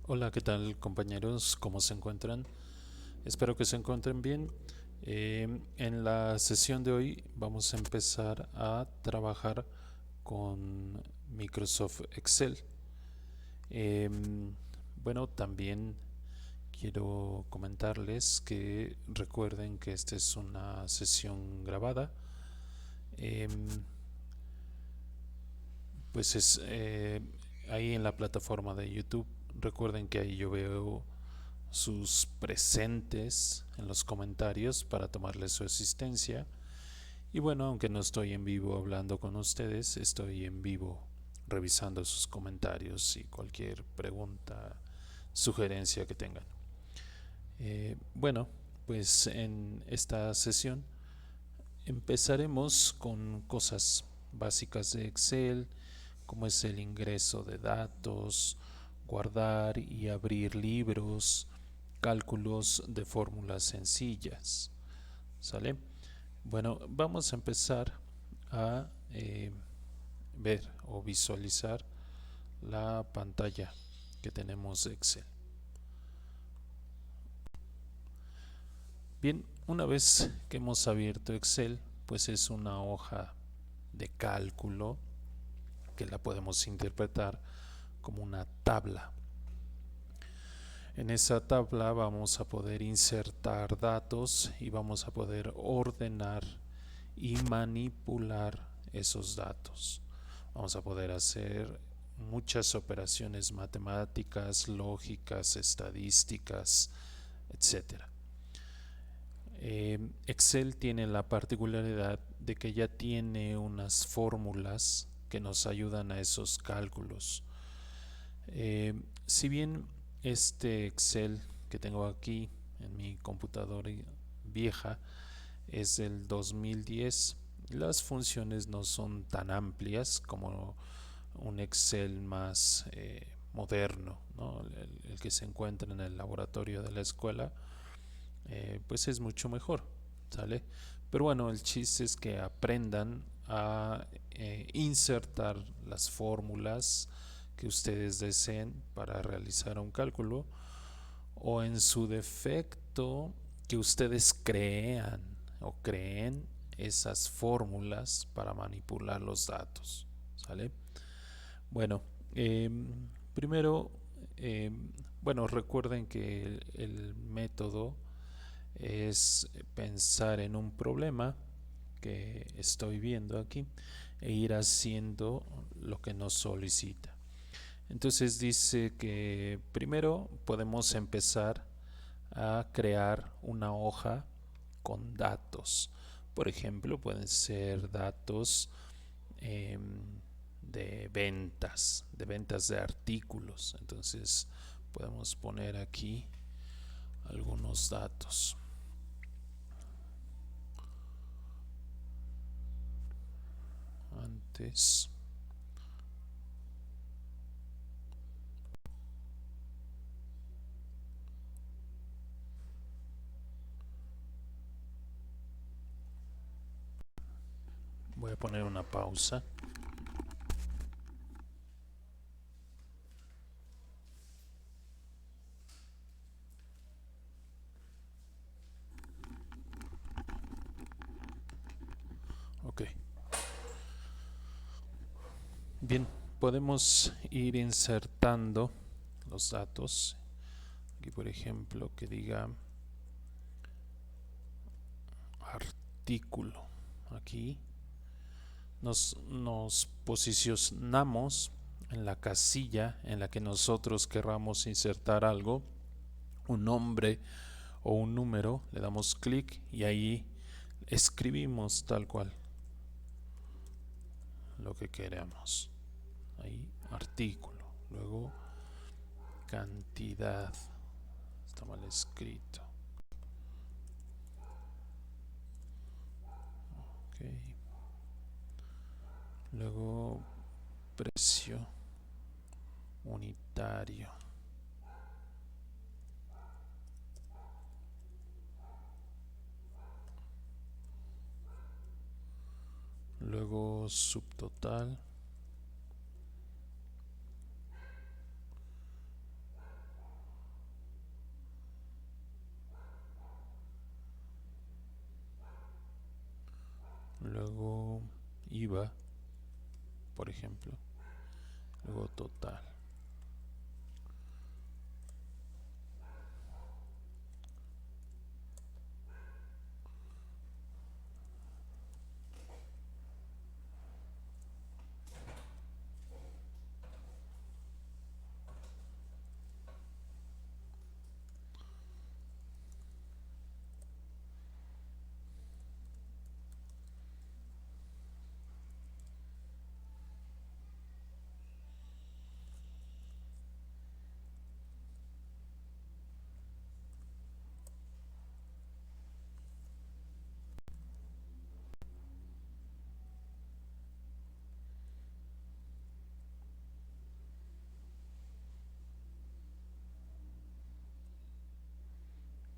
Hola, ¿qué tal compañeros? ¿Cómo se encuentran? Espero que se encuentren bien. En la sesión de hoy vamos a empezar a trabajar con Microsoft Excel. Bueno, también quiero comentarles que recuerden que esta es una sesión grabada. Em, pues es ahí en la plataforma de YouTube. Recuerden que ahí yo veo sus presentes en los comentarios para tomarles su asistencia. Y bueno, aunque no estoy en vivo hablando con ustedes, estoy en vivo revisando sus comentarios y cualquier pregunta, sugerencia que tengan. Bueno, pues en esta sesión empezaremos con cosas básicas de Excel, como es el ingreso de datos, guardar y abrir libros, cálculos de fórmulas sencillas. ¿Sale? Bueno, vamos a empezar a ver o visualizar la pantalla que tenemos de Excel. Bien, una vez que hemos abierto Excel, pues es una hoja de cálculo que la podemos interpretar como una tabla. En esa tabla vamos a poder insertar datos y vamos a poder ordenar y manipular esos datos. Vamos a poder hacer muchas operaciones matemáticas, lógicas, estadísticas, etcétera. Excel tiene la particularidad de que ya tiene unas fórmulas que nos ayudan a esos cálculos. Si bien este Excel que tengo aquí en mi computadora vieja es del 2010, las funciones no son tan amplias como un Excel más moderno, ¿no? El que se encuentra en el laboratorio de la escuela, pues es mucho mejor, ¿sale? Pero bueno, el chiste es que aprendan a insertar las fórmulas que ustedes deseen para realizar un cálculo, o en su defecto que ustedes crean o creen esas fórmulas para manipular los datos, ¿sale? Bueno, eh, primero, eh, bueno, recuerden que el método es pensar en un problema que estoy viendo aquí e ir haciendo lo que nos solicita. Entonces dice que primero podemos empezar a crear una hoja con datos. Por ejemplo, pueden ser datos eh, de ventas de artículos. Entonces podemos poner aquí algunos datos. Antes, voy a poner una pausa. Ok. Bien, podemos ir insertando los datos. Aquí, por ejemplo, que diga artículo. Aquí nos posicionamos en la casilla en la que nosotros querramos insertar algo, un nombre o un número, le damos clic y ahí escribimos tal cual lo que queremos. Ahí artículo, luego cantidad, está mal escrito. Okay. Luego precio unitario. Luego subtotal. luego IVA, por ejemplo, luego total.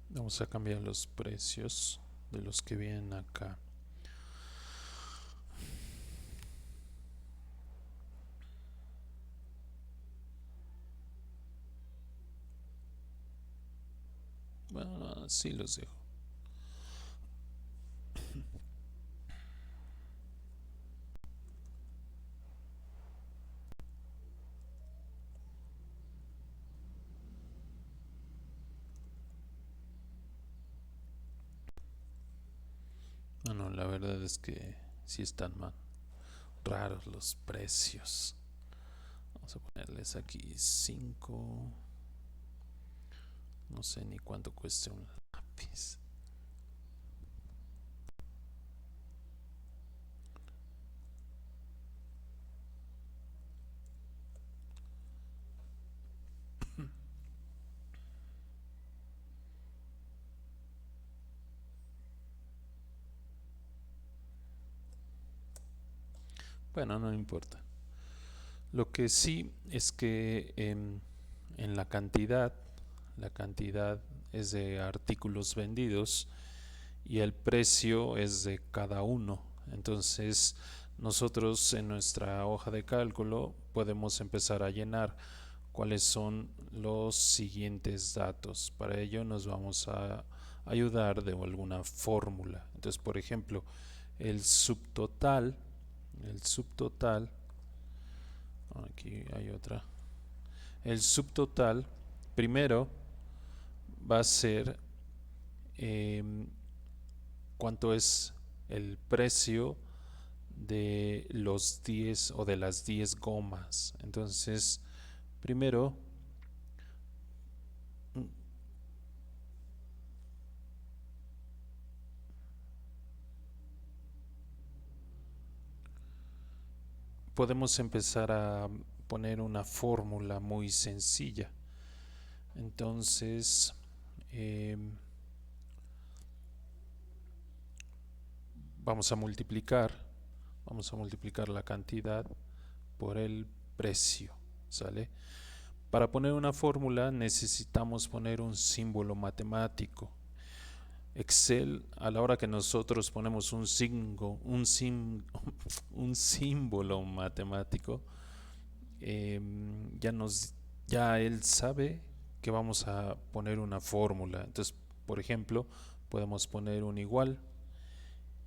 Vamos a cambiar los precios de los que vienen acá. Bueno, así los dejo. Bueno, la verdad es que sí están más raros los precios. Vamos a ponerles aquí 5. No sé ni cuánto cueste un lápiz. Bueno, no importa. Lo que sí es que en la cantidad es de artículos vendidos y el precio es de cada uno. Entonces, nosotros en nuestra hoja de cálculo podemos empezar a llenar cuáles son los siguientes datos. Para ello nos vamos a ayudar de alguna fórmula. Entonces, por ejemplo, el subtotal, el subtotal, aquí hay otra. El subtotal primero va a ser cuánto es el precio de los 10 o de las 10 gomas. Entonces, primero podemos empezar a poner una fórmula muy sencilla. Entonces, vamos a multiplicar la cantidad por el precio, ¿sale? Para poner una fórmula necesitamos poner un símbolo matemático. Excel, a la hora que nosotros ponemos un símbolo matemático, ya él sabe que vamos a poner una fórmula. Entonces, por ejemplo, podemos poner un igual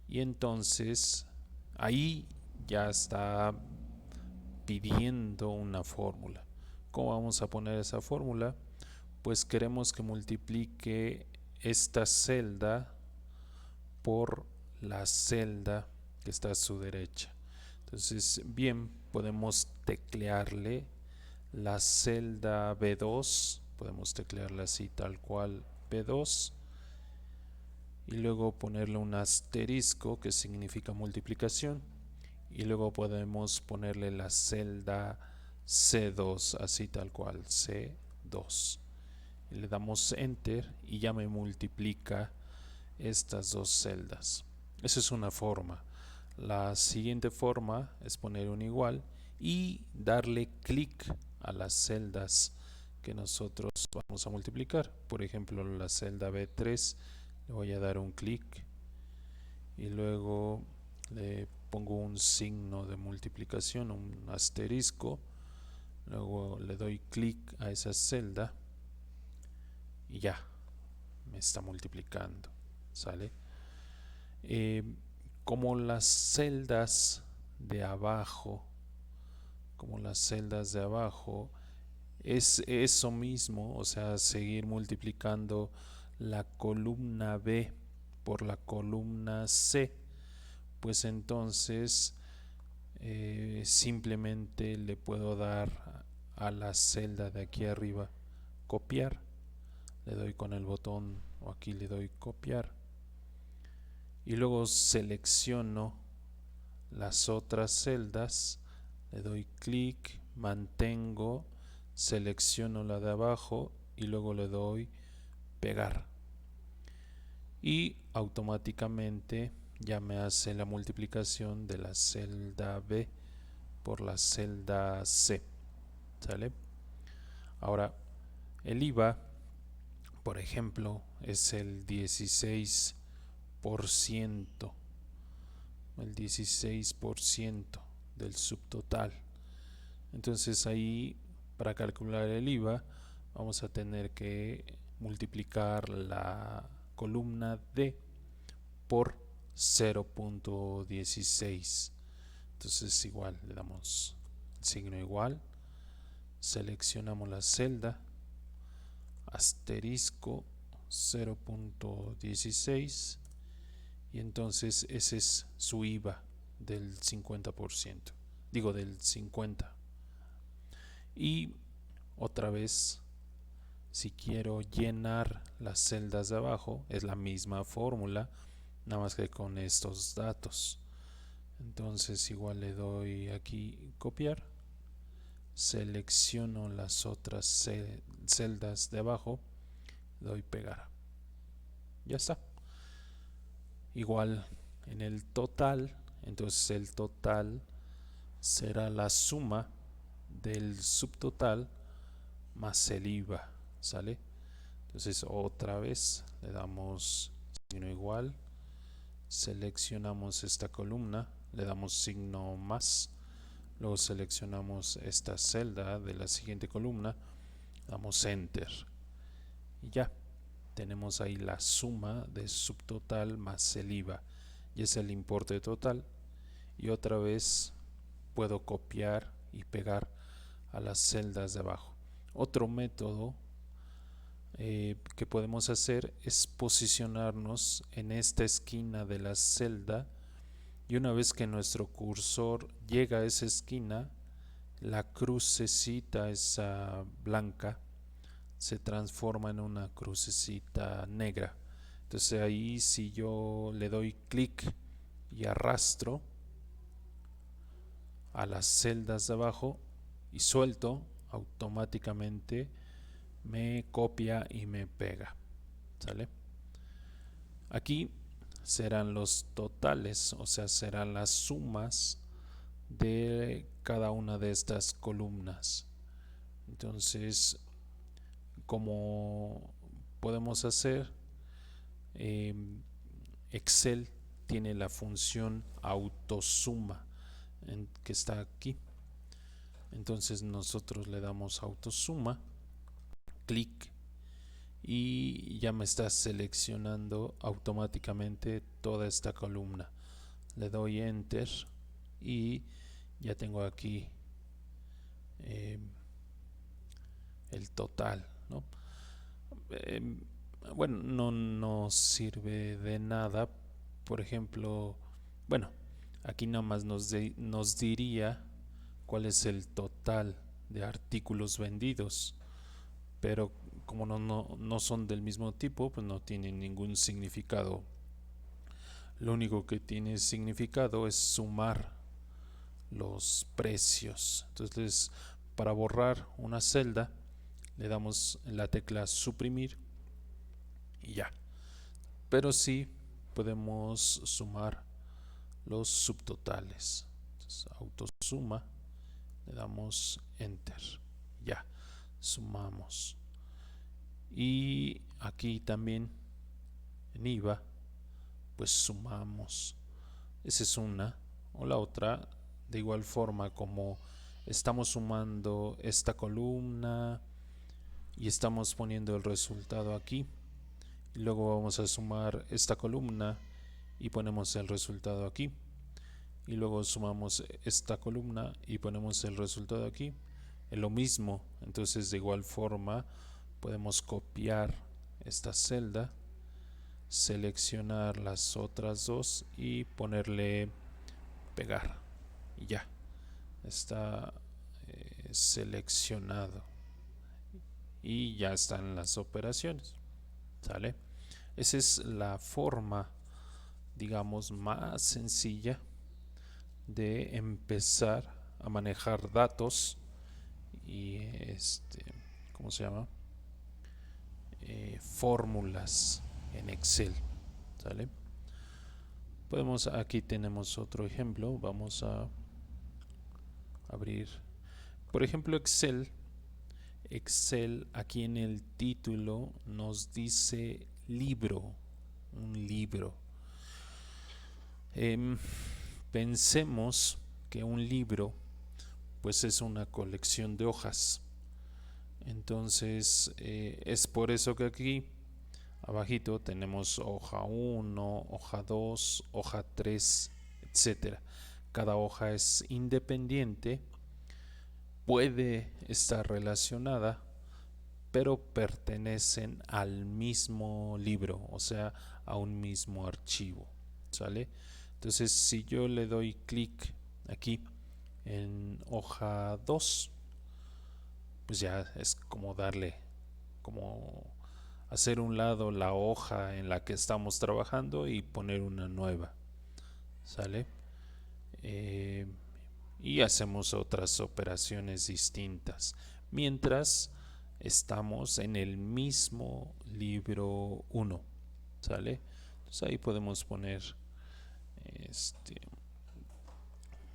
y entonces ahí ya está pidiendo una fórmula. ¿Cómo vamos a poner esa fórmula? Pues queremos que multiplique esta celda por la celda que está a su derecha. Entonces, bien, podemos teclearle la celda B2, podemos teclearla así tal cual B2 y luego ponerle un asterisco que significa multiplicación y luego podemos ponerle la celda C2 así tal cual C2 y le damos enter y ya me multiplica estas dos celdas. Esa es una forma. La siguiente forma es poner un igual y darle clic a las celdas que nosotros vamos a multiplicar. Por ejemplo, la celda B3 le voy a dar un clic y luego le pongo un signo de multiplicación, un asterisco. Luego le doy clic a esa celda y ya me está multiplicando, ¿sale? como las celdas de abajo, como las celdas de abajo, es eso mismo, o sea, seguir multiplicando la columna B por la columna C, pues entonces simplemente le puedo dar a la celda de aquí arriba copiar, le doy con el botón o aquí le doy copiar y luego selecciono las otras celdas, le doy clic, mantengo, selecciono la de abajo y luego le doy pegar y automáticamente ya me hace la multiplicación de la celda B por la celda C. ¿Sale? Ahora, el IVA, por ejemplo, es el 16%, el 16% del subtotal. Entonces ahí, para calcular el IVA, vamos a tener que multiplicar la columna D por 0.16. Entonces igual le damos el signo igual, seleccionamos la celda, asterisco 0.16 y entonces ese es su IVA del 50%, digo del 50%. Y otra vez, si quiero llenar las celdas de abajo, es la misma fórmula, nada más que con estos datos. Entonces igual le doy aquí copiar, selecciono las otras celdas de abajo, doy pegar. Ya está. Igual en el total, entonces el total será la suma del subtotal más el IVA, ¿sale? Entonces otra vez le damos signo igual, seleccionamos esta columna, le damos signo más, luego seleccionamos esta celda de la siguiente columna, damos enter y ya tenemos ahí la suma de subtotal más el IVA y es el importe total. Y otra vez puedo copiar y pegar a las celdas de abajo. Otro método que podemos hacer es posicionarnos en esta esquina de la celda y una vez que nuestro cursor llega a esa esquina, la crucecita esa blanca se transforma en una crucecita negra. Entonces ahí si yo le doy clic y arrastro a las celdas de abajo y suelto, automáticamente me copia y me pega. ¿Sale? Aquí serán los totales, o sea, serán las sumas de cada una de estas columnas. Entonces, como podemos hacer, Excel tiene la función autosuma que está aquí. Entonces nosotros le damos autosuma, clic y ya me está seleccionando automáticamente toda esta columna. Le doy enter y ya tengo aquí el total, ¿no? Bueno, no nos sirve de nada. Por ejemplo, bueno, aquí nada más nos diría cuál es el total de artículos vendidos, pero como no son del mismo tipo, pues no tienen ningún significado. Lo único que tiene significado es sumar los precios. Entonces, para borrar una celda, le damos la tecla suprimir y ya. Pero sí podemos sumar los subtotales. Entonces, autosuma, le damos enter. Ya, sumamos. Y aquí también en IVA, pues sumamos. Esa es una. O la otra, de igual forma como estamos sumando esta columna y estamos poniendo el resultado aquí. Y luego vamos a sumar esta columna y ponemos el resultado aquí, y luego sumamos esta columna y ponemos el resultado aquí, es lo mismo. Entonces de igual forma podemos copiar esta celda, seleccionar las otras dos y ponerle pegar, y ya está seleccionado y ya están las operaciones, ¿sale? Esa es la forma, digamos, más sencilla de empezar a manejar datos y ¿cómo se llama? Fórmulas en Excel, ¿sale? Aquí tenemos otro ejemplo. Vamos a abrir, por ejemplo, Excel. Aquí en el título nos dice libro, un libro. Pensemos que un libro pues es una colección de hojas. Entonces es por eso que aquí abajito tenemos hoja 1, hoja 2, hoja 3, etcétera. Cada hoja es independiente, puede estar relacionada, pero pertenecen al mismo libro, o sea, a un mismo archivo, ¿sale? Entonces, si yo le doy clic aquí en hoja 2, pues ya es como como hacer un lado la hoja en la que estamos trabajando y poner una nueva, ¿sale? Eh, y hacemos otras operaciones distintas mientras estamos en el mismo libro 1, ¿sale? Entonces ahí podemos poner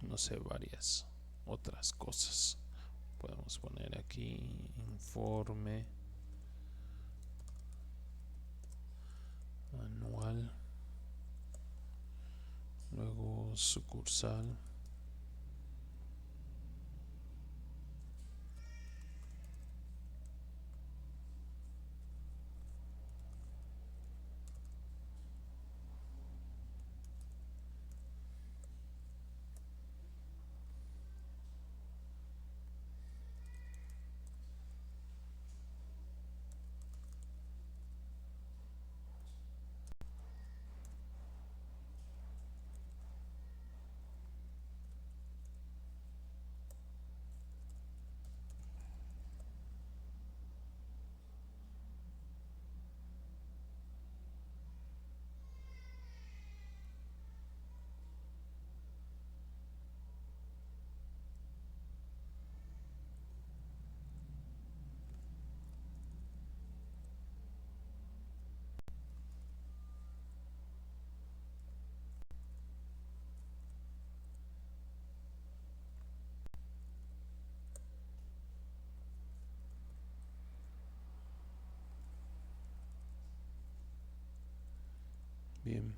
no sé, varias otras cosas. Podemos poner aquí informe anual, luego sucursal. Bien.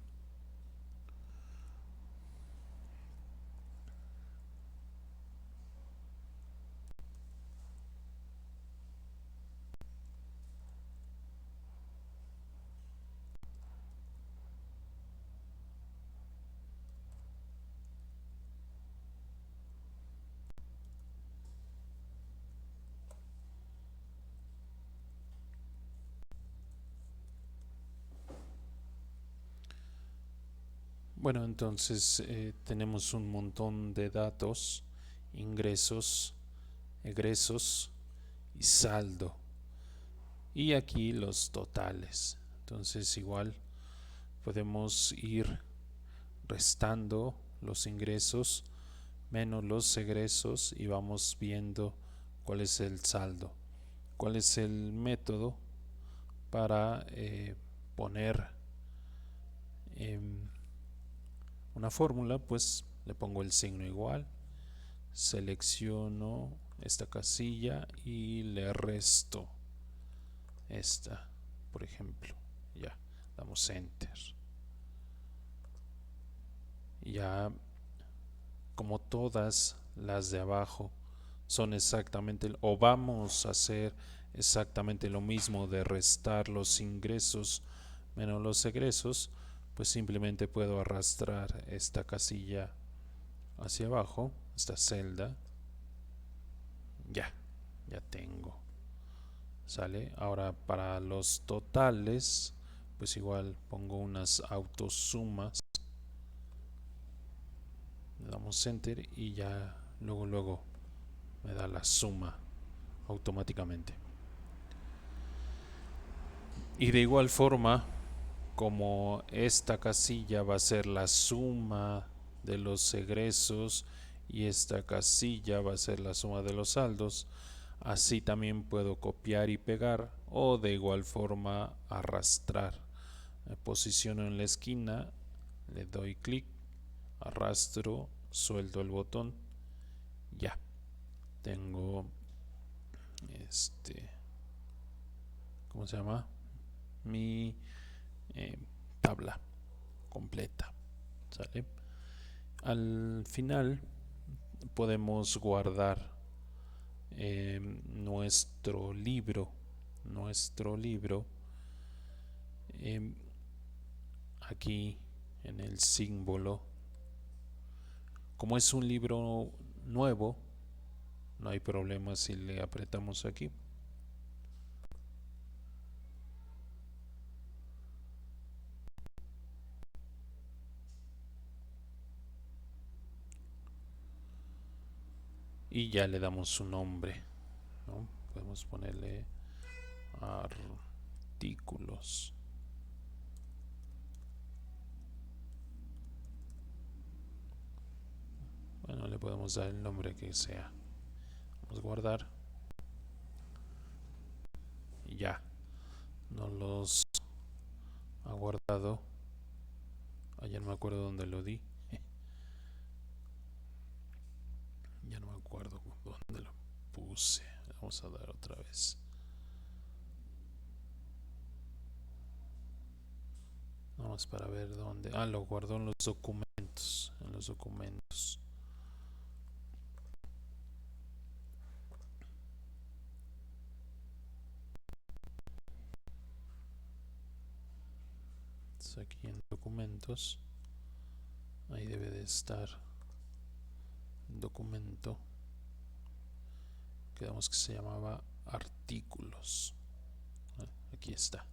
Bueno, entonces tenemos un montón de datos, ingresos, egresos y saldo. Y aquí los totales. Entonces igual podemos ir restando los ingresos menos los egresos y vamos viendo cuál es el saldo. ¿Cuál es el método para poner una fórmula? Pues le pongo el signo igual, selecciono esta casilla y le resto esta, por ejemplo. Ya, damos enter. Ya, como todas las de abajo son exactamente, o vamos a hacer exactamente lo mismo de restar los ingresos menos los egresos, pues simplemente puedo arrastrar esta casilla hacia abajo, esta celda. Ya tengo. Sale. Ahora para los totales, pues igual pongo unas autosumas. Le damos enter y ya luego me da la suma automáticamente. Y de igual forma, como esta casilla va a ser la suma de los egresos y esta casilla va a ser la suma de los saldos, así también puedo copiar y pegar o de igual forma arrastrar. Me posiciono en la esquina, le doy clic, arrastro, suelto el botón, ya tengo ¿cómo se llama? Mi tabla completa. ¿Sale? Al final podemos guardar nuestro libro eh, aquí en el símbolo. Como es un libro nuevo, no hay problema si le apretamos aquí. Y ya le damos su nombre, ¿no? Podemos ponerle artículos. Bueno, le podemos dar el nombre que sea. Vamos a guardar. Y ya. Nos los ha guardado. Ya no me acuerdo dónde lo di. Ya no me acuerdo dónde lo puse. Vamos a dar otra vez. Vamos para ver dónde. Lo guardó en los documentos. En los documentos. Entonces aquí en documentos. Ahí debe de estar el documento. Quedamos que se llamaba artículos. Aquí está.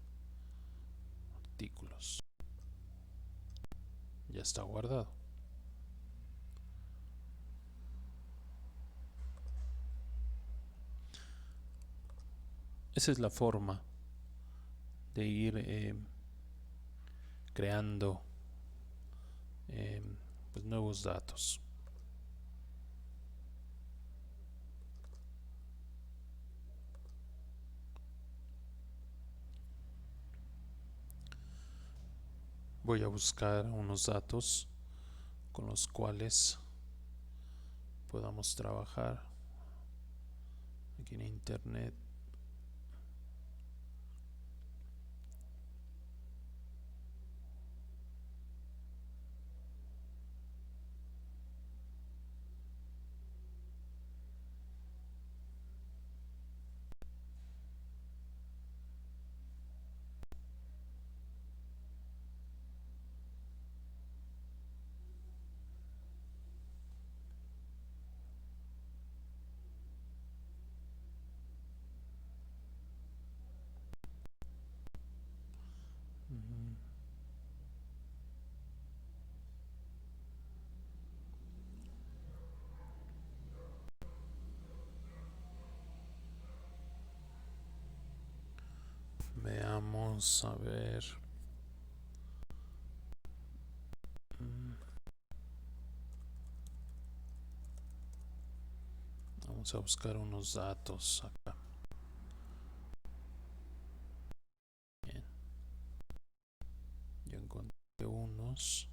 Artículos. Ya está guardado. Esa es la forma de ir creando pues nuevos datos. Voy a buscar unos datos con los cuales podamos trabajar aquí en internet. Veamos a ver. Vamos a buscar unos datos acá. Bien. Yo encontré unos.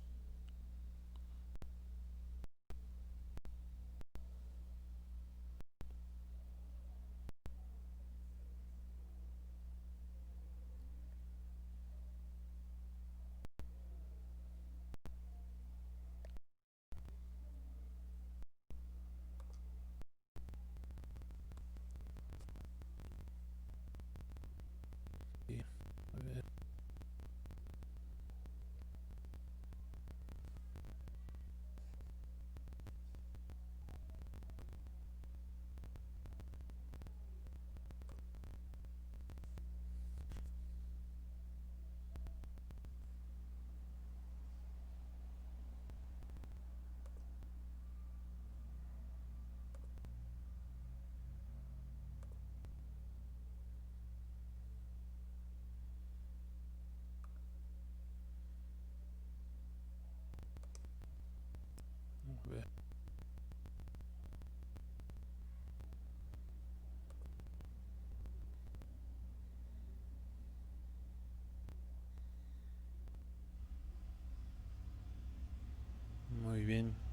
A ver.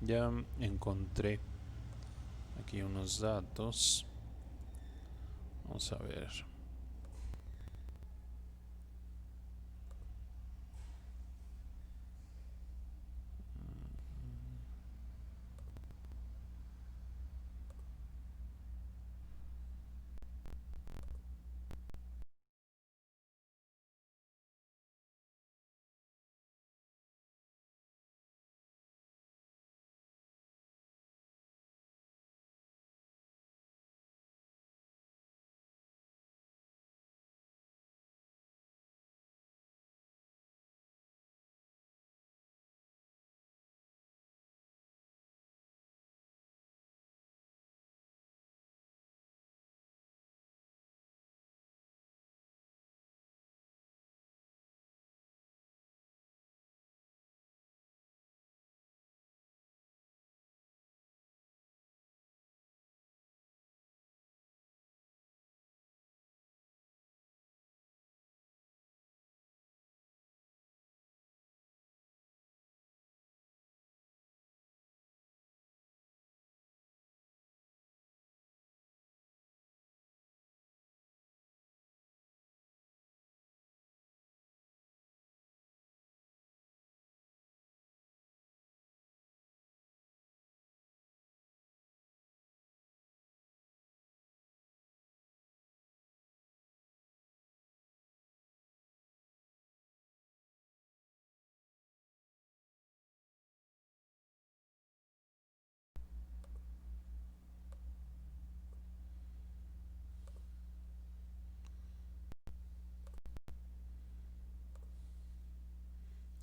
Ya encontré aquí unos datos. Vamos a ver.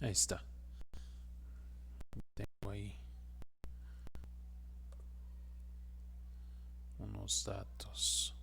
Ahí está. Tengo ahí unos datos.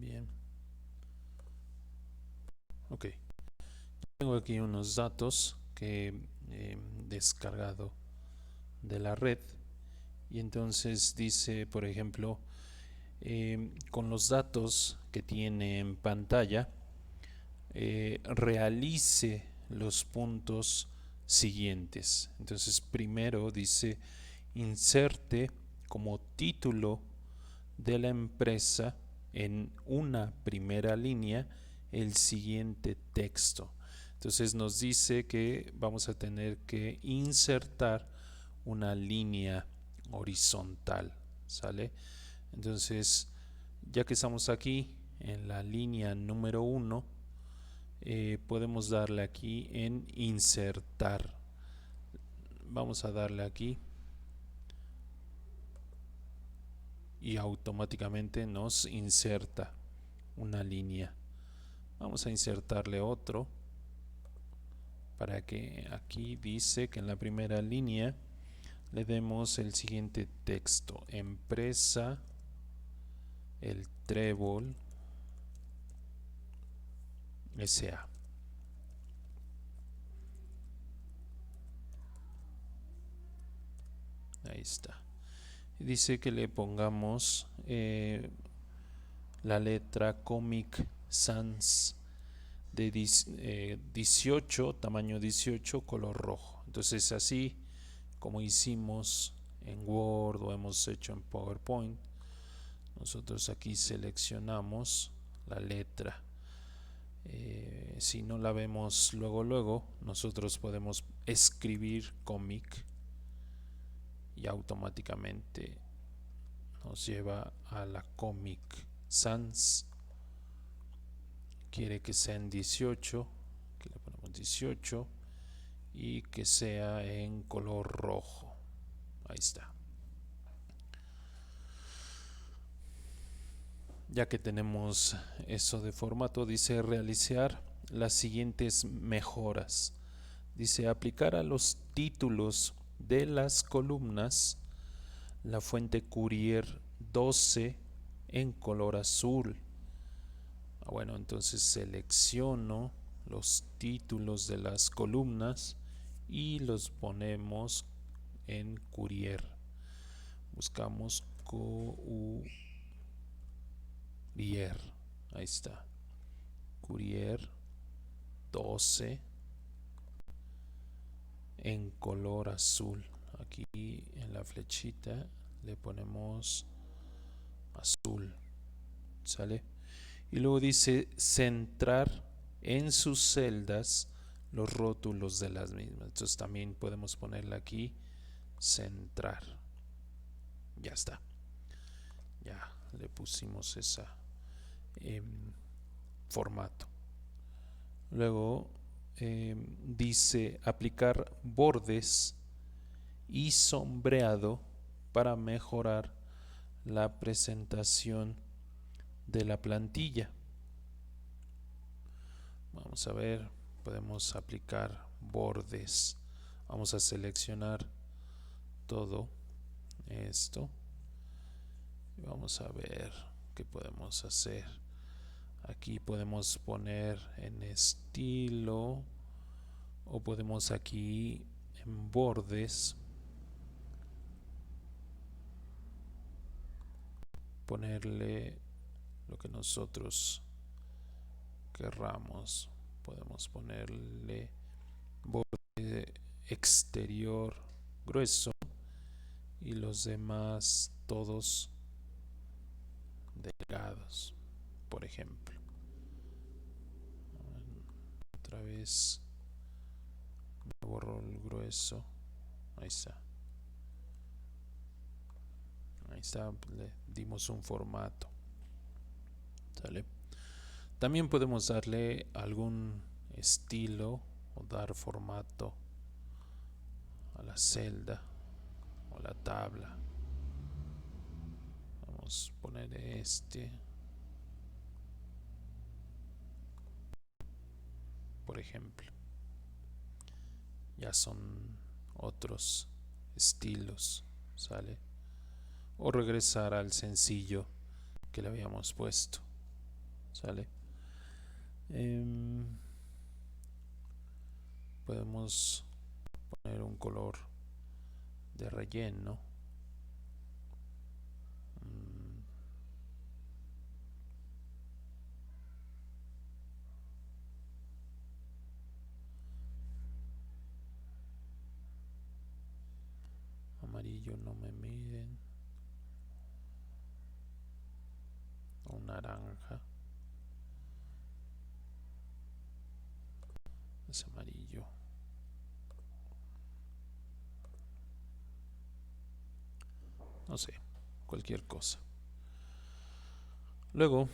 Bien. Ok. Tengo aquí unos datos que he descargado de la red. Y entonces dice, por ejemplo, con los datos que tiene en pantalla, realice los puntos siguientes. Entonces, primero dice, inserte como título de la empresa en una primera línea el siguiente texto. Entonces nos dice que vamos a tener que insertar una línea horizontal, ¿sale? Entonces, ya que estamos aquí en la línea número 1, podemos darle aquí en insertar. Vamos a darle aquí y automáticamente nos inserta una línea. Vamos a insertarle otro para que aquí dice que en la primera línea le demos el siguiente texto: empresa El Trébol S.A. Ahí está. Dice que le pongamos la letra Comic Sans de 18, tamaño 18, color rojo. Entonces, así como hicimos en Word o hemos hecho en PowerPoint, nosotros aquí seleccionamos la letra. Si no la vemos luego, nosotros podemos escribir Comic y automáticamente nos lleva a la Comic Sans. Quiere que sea en 18, que le ponemos 18 y que sea en color rojo. Ahí está. Ya que tenemos eso de formato, dice realizar las siguientes mejoras. Dice aplicar a los títulos de las columnas la fuente Courier 12 en color azul. Bueno, entonces selecciono los títulos de las columnas y los ponemos en Courier. Buscamos Courier. Ahí está. Courier 12 en color azul. Aquí en la flechita le ponemos azul. ¿Sale? Y luego dice centrar en sus celdas los rótulos de las mismas. Entonces también podemos ponerle aquí centrar. Ya está. Ya le pusimos ese formato. Luego dice aplicar bordes y sombreado para mejorar la presentación de la plantilla. Vamos a ver, podemos aplicar bordes. Vamos a seleccionar todo esto. Vamos a ver qué podemos hacer. Aquí podemos poner en estilo o podemos aquí en bordes ponerle lo que nosotros querramos. Podemos ponerle borde exterior grueso y los demás todos delgados, por ejemplo. Otra vez me borro el grueso. Ahí está. Ahí está, le dimos un formato. ¿Sale? También podemos darle algún estilo o dar formato a la celda o la tabla. Vamos a poner este, por ejemplo. Ya son otros estilos, ¿sale? O regresar al sencillo que le habíamos puesto, ¿sale? Podemos poner un color de relleno. Amarillo no me miden. Un naranja. Es amarillo. No sé, cualquier cosa. Luego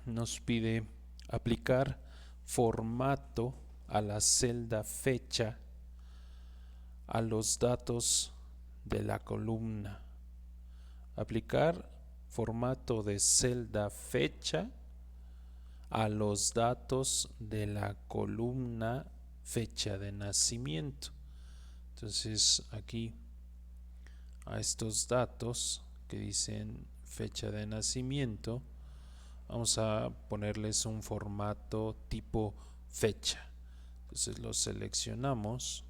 nos pide aplicar formato a la celda fecha a los datos de la columna. Aplicar formato de celda fecha a los datos de la columna fecha de nacimiento. Entonces aquí a estos datos que dicen fecha de nacimiento vamos a ponerles un formato tipo fecha. Entonces lo seleccionamos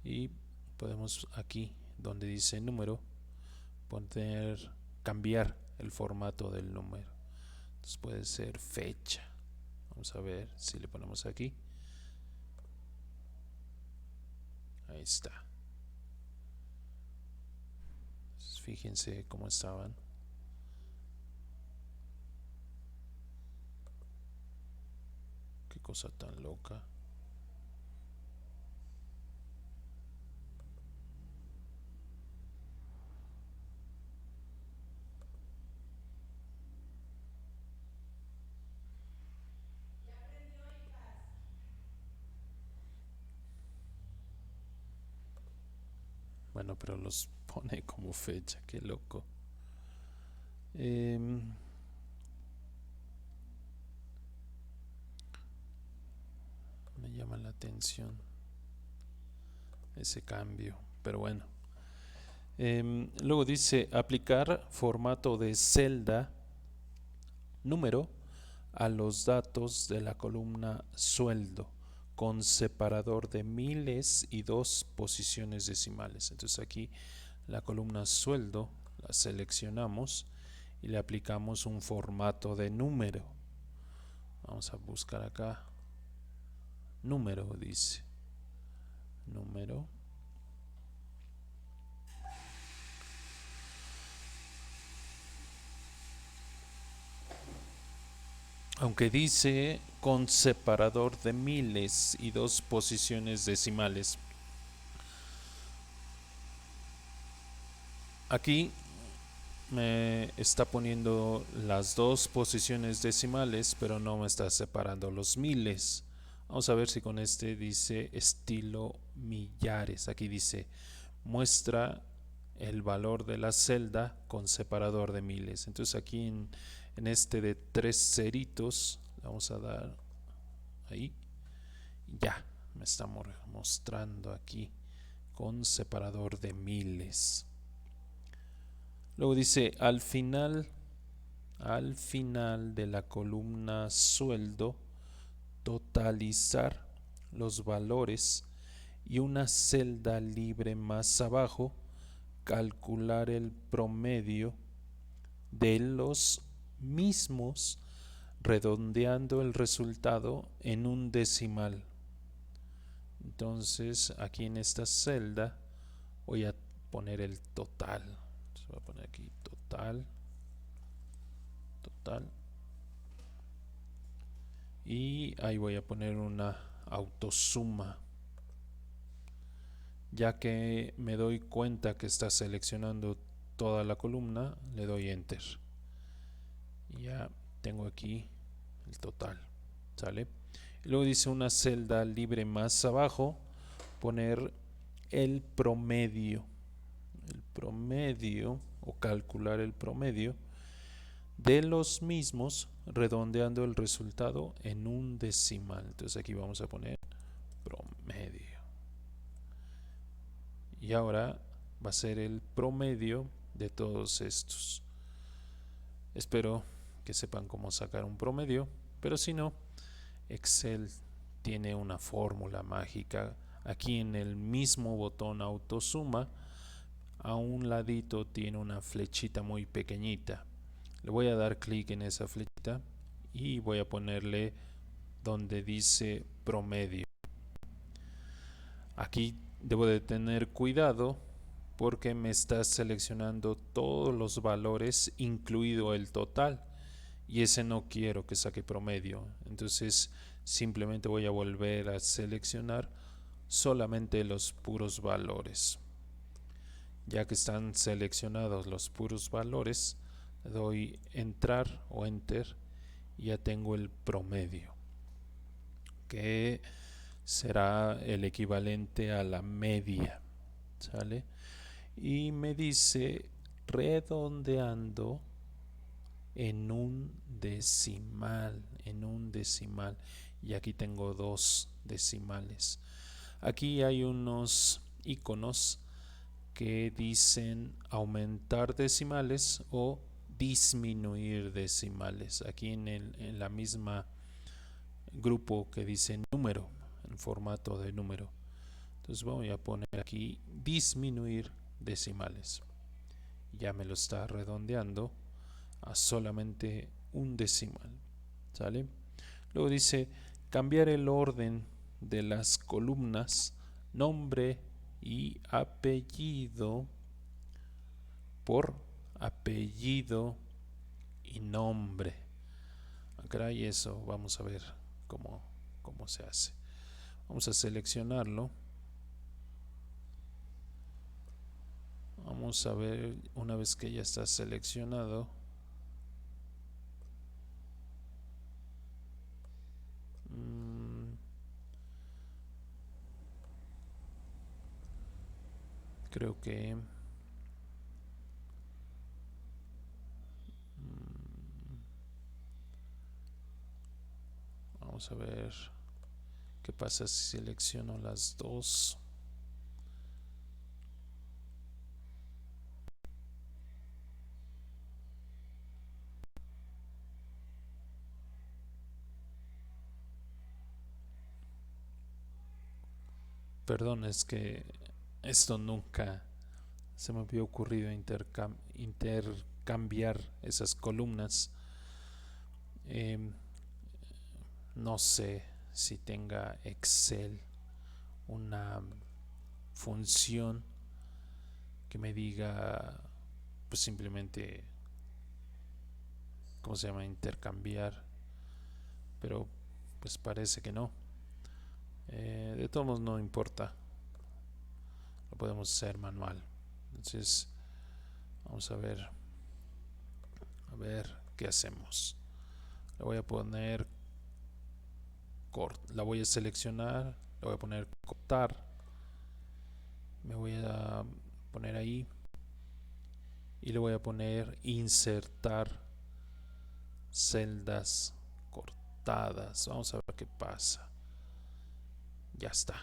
y podemos aquí donde dice número cambiar el formato del número. Entonces puede ser fecha. Vamos a ver si le ponemos aquí. Ahí está. Entonces, fíjense cómo estaban. Qué cosa tan loca. Bueno, pero los pone como fecha, qué loco. Me llama la atención ese cambio, pero bueno. Luego dice aplicar formato de celda número a los datos de la columna sueldo con separador de miles y dos posiciones decimales. Entonces aquí la columna sueldo la seleccionamos y le aplicamos un formato de número. Vamos a buscar acá número, dice número. Aunque dice con separador de miles y dos posiciones decimales. Aquí me está poniendo las dos posiciones decimales, pero no me está separando los miles. Vamos a ver si con este dice estilo millares. Aquí dice muestra el valor de la celda con separador de miles. Entonces aquí en este de tres ceritos, vamos a dar ahí. Ya, me está mostrando aquí con separador de miles. Luego dice al final de la columna sueldo, totalizar los valores y una celda libre más abajo, calcular el promedio de los mismos, redondeando el resultado en un decimal. Entonces aquí en esta celda voy a poner el total. Voy a poner aquí total. Y ahí voy a poner una autosuma. Ya que me doy cuenta que está seleccionando toda la columna, le doy enter. Y ya tengo aquí el total. ¿Sale? Y luego dice una celda libre más abajo, poner el promedio. El promedio o calcular el promedio de los mismos, redondeando el resultado en un decimal. Entonces aquí vamos a poner promedio. Y ahora va a ser el promedio de todos estos. Espero que sepan cómo sacar un promedio, pero si no, Excel tiene una fórmula mágica. Aquí en el mismo botón autosuma, a un ladito tiene una flechita muy pequeñita. Le voy a dar clic en esa flechita y voy a ponerle donde dice promedio. Aquí debo de tener cuidado porque me está seleccionando todos los valores, incluido el total, y ese no quiero que saque promedio. Entonces simplemente voy a volver a seleccionar solamente los puros valores. Ya que están seleccionados los puros valores, doy entrar o enter y ya tengo el promedio, que será el equivalente a la media. ¿Sale? Y me dice redondeando en un decimal, y aquí tengo dos decimales. Aquí hay unos iconos que dicen aumentar decimales o disminuir decimales. Aquí en la misma grupo que dice número, en formato de número. Entonces voy a poner aquí disminuir decimales. Ya me lo está redondeando a solamente un decimal. ¿Sale? Luego dice cambiar el orden de las columnas nombre y apellido por apellido y nombre. Y eso vamos a ver cómo se hace. Vamos a seleccionarlo. Vamos a ver una vez que ya está seleccionado. Creo que vamos a ver qué pasa si selecciono las dos. Perdón, es que esto nunca se me había ocurrido intercambiar esas columnas. Em, no sé si tenga Excel una función que me diga, pues simplemente, ¿cómo se llama? Intercambiar, pero pues parece que no. De todos modos no importa, lo podemos hacer manual. Entonces vamos a ver qué hacemos. Le voy a poner la voy a seleccionar, le voy a poner cortar, me voy a poner ahí y le voy a poner insertar celdas cortadas. Vamos a ver qué pasa. Ya está.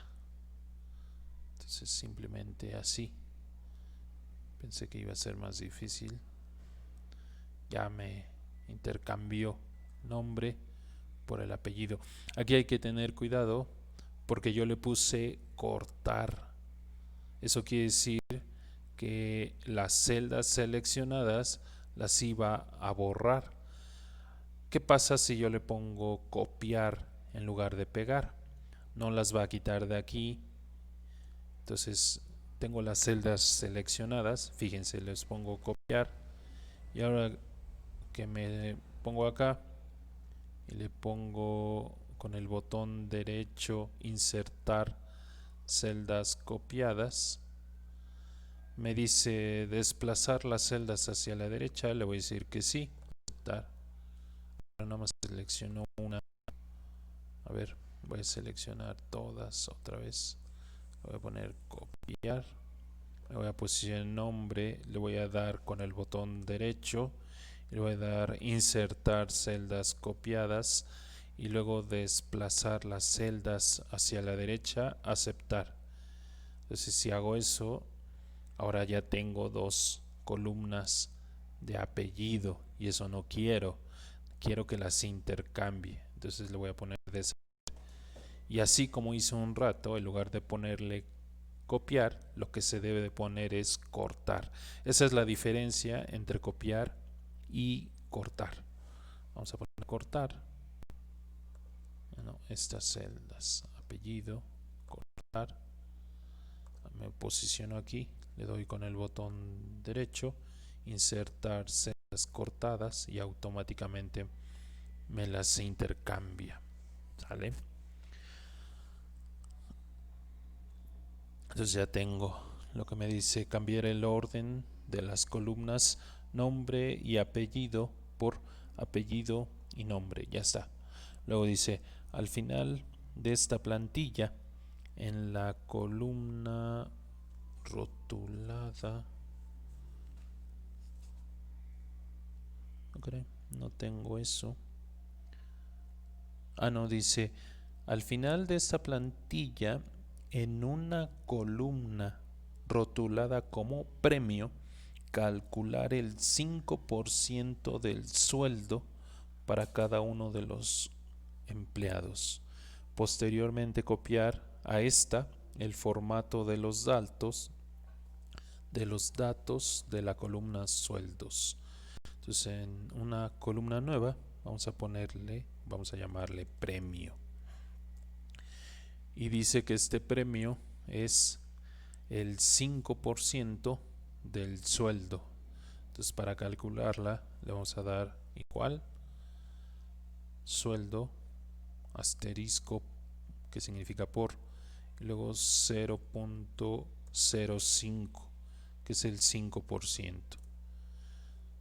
Entonces simplemente así. Pensé que iba a ser más difícil. Ya me intercambió nombre por el apellido. Aquí hay que tener cuidado porque yo le puse cortar. Eso quiere decir que las celdas seleccionadas las iba a borrar. ¿Qué pasa si yo le pongo copiar en lugar de pegar? No las va a quitar de aquí. Entonces tengo las celdas seleccionadas. Fíjense, les pongo copiar. Y ahora que me pongo acá y le pongo con el botón derecho insertar celdas copiadas, me dice desplazar las celdas hacia la derecha. Le voy a decir que sí. Ahora nada más selecciono una. A ver, voy a seleccionar todas otra vez. Le voy a poner copiar. Le voy a posicionar el nombre. Le voy a dar con el botón derecho. Le voy a dar insertar celdas copiadas. Y luego desplazar las celdas hacia la derecha. Aceptar. Entonces si hago eso, ahora ya tengo dos columnas de apellido. Y eso no quiero. Quiero que las intercambie. Entonces le voy a poner y así como hice un rato, en lugar de ponerle copiar, lo que se debe de poner es cortar. Esa es la diferencia entre copiar y cortar. Vamos a poner cortar. Bueno, estas celdas, apellido, cortar. Me posiciono aquí, le doy con el botón derecho, insertar celdas cortadas y automáticamente me las intercambia. ¿Sale? Entonces ya tengo lo que me dice cambiar el orden de las columnas nombre y apellido por apellido y nombre. Ya está. Luego dice al final de esta plantilla en la columna rotulada. Okay, no tengo eso. No, dice al final de esta plantilla en una columna rotulada como premio, calcular el 5% del sueldo para cada uno de los empleados. Posteriormente copiar a esta el formato de los datos de la columna sueldos. Entonces en una columna nueva vamos a llamarle premio. Y dice que este premio es el 5% del sueldo. Entonces para calcularla le vamos a dar igual sueldo asterisco que significa por y luego 0.05 que es el 5%.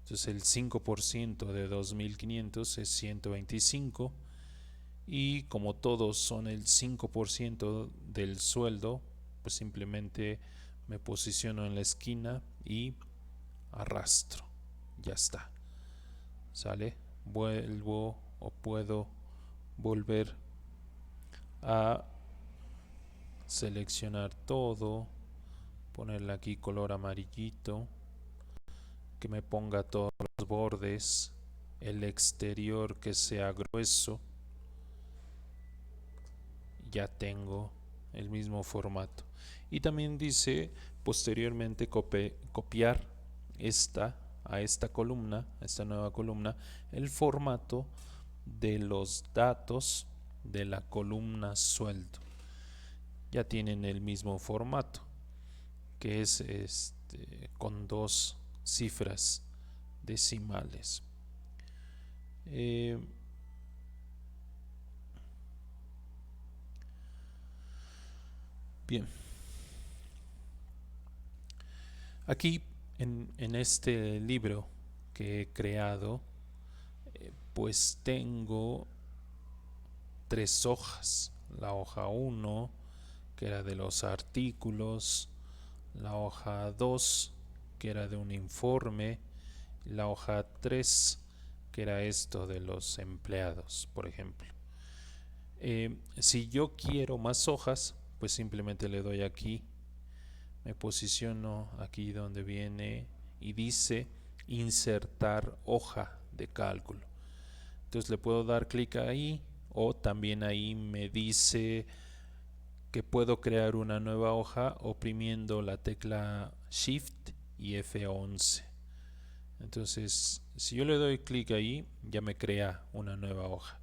Entonces el 5% de 2500 es 125 y como todos son el 5% del sueldo, pues simplemente me posiciono en la esquina y arrastro. Ya está. ¿Sale? Vuelvo o puedo volver a seleccionar todo, ponerle aquí color amarillito, que me ponga todos los bordes, el exterior que sea grueso. Ya tengo el mismo formato. Y también dice posteriormente copiar a esta columna, a esta nueva columna, el formato de los datos de la columna sueldo. Ya tienen el mismo formato, que es con 2 cifras decimales. Bien, aquí en este libro que he creado, pues tengo 3 hojas. La hoja 1, que era de los artículos, la hoja 2, que era de un informe, la hoja 3, que era esto de los empleados, por ejemplo. Si yo quiero más hojas, pues simplemente le doy aquí, me posiciono aquí donde viene y dice insertar hoja de cálculo. Entonces le puedo dar clic ahí, o también ahí me dice que puedo crear una nueva hoja oprimiendo la tecla Shift y F11. Entonces, si yo le doy clic ahí, ya me crea una nueva hoja.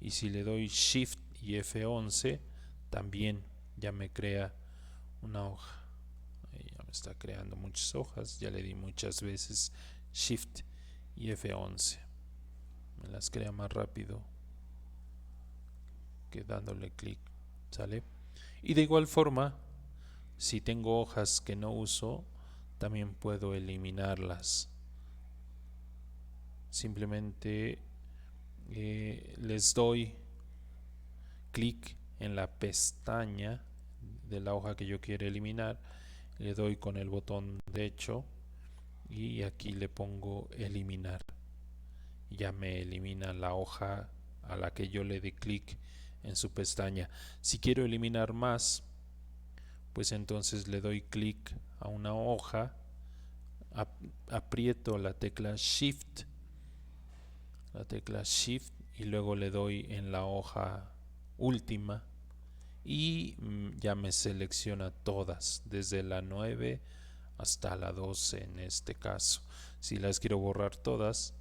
Y si le doy Shift y F11, también ya me crea una hoja. Ahí ya me está creando muchas hojas. Ya le di muchas veces Shift y F11. Me las crea más rápido que dándole clic. ¿Sale? Y de igual forma, si tengo hojas que no uso, también puedo eliminarlas. Simplemente les doy clic en la pestaña de la hoja que yo quiero eliminar, le doy con el botón derecho y aquí le pongo eliminar. Ya me elimina la hoja a la que yo le di clic en su pestaña. Si quiero eliminar más, pues entonces le doy clic a una hoja, aprieto la tecla Shift y luego le doy en la hoja última y ya me selecciona todas, desde la 9 hasta la 12 en este caso. Si las quiero borrar todas,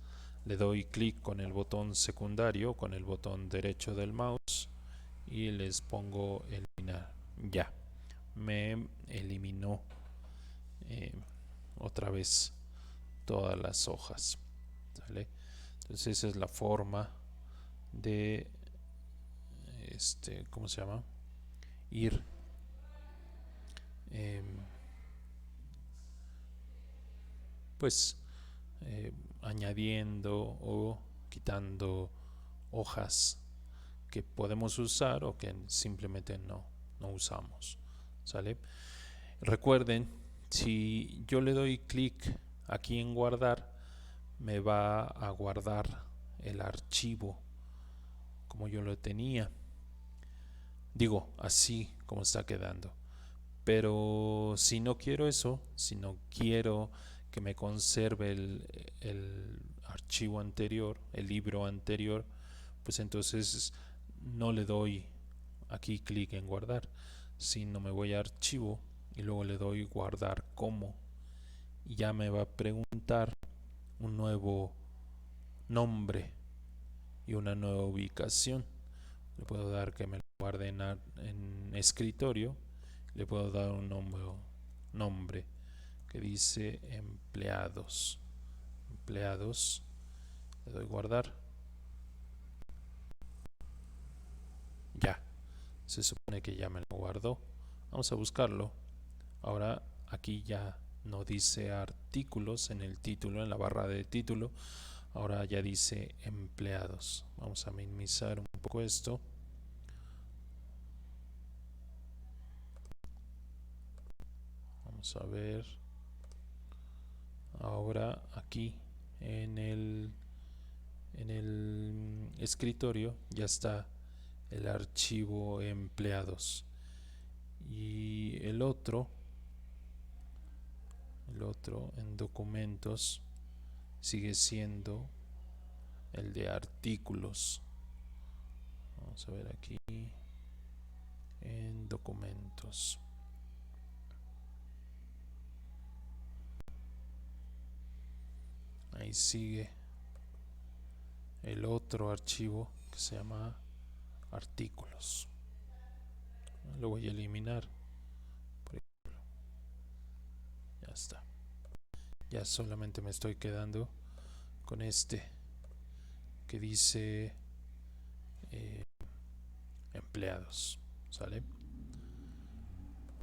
le doy clic con el botón secundario, con el botón derecho del mouse y les pongo eliminar. Ya, me eliminó otra vez todas las hojas. ¿Sale? Entonces esa es la forma de ¿cómo se llama? Ir eh, pues añadiendo o quitando hojas que podemos usar o que simplemente no usamos. ¿Sale? Recuerden, si yo le doy clic aquí en guardar, me va a guardar el archivo como yo lo tenía. Digo, así como está quedando. Pero si no quiero eso, si no quiero que me conserve el archivo anterior, el libro anterior, pues entonces no le doy aquí clic en guardar, sino me voy a archivo y luego le doy guardar como. Y ya me va a preguntar un nuevo nombre y una nueva ubicación. Le puedo dar que me lo guarde en escritorio. Le puedo dar un nombre que dice empleados. Empleados. Le doy guardar. Ya. Se supone que ya me lo guardó. Vamos a buscarlo. Ahora aquí ya no dice artículos en el título, en la barra de título. Ahora ya dice empleados. Vamos a minimizar un poco esto. Vamos a ver. Ahora aquí en el escritorio ya está el archivo empleados. Y el otro en documentos sigue siendo el de artículos. Vamos a ver aquí. en documentos. Ahí sigue el otro archivo que se llama artículos. Lo voy a eliminar. Por ejemplo. Ya está. Ya solamente me estoy quedando con este que dice empleados. ¿Sale?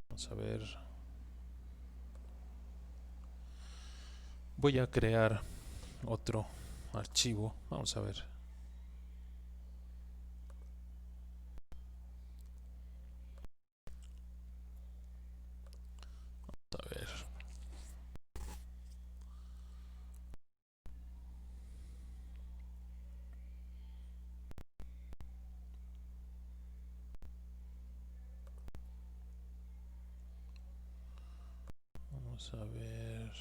Vamos a ver. Voy a crear otro archivo. Vamos a ver. A ver. Vamos a ver.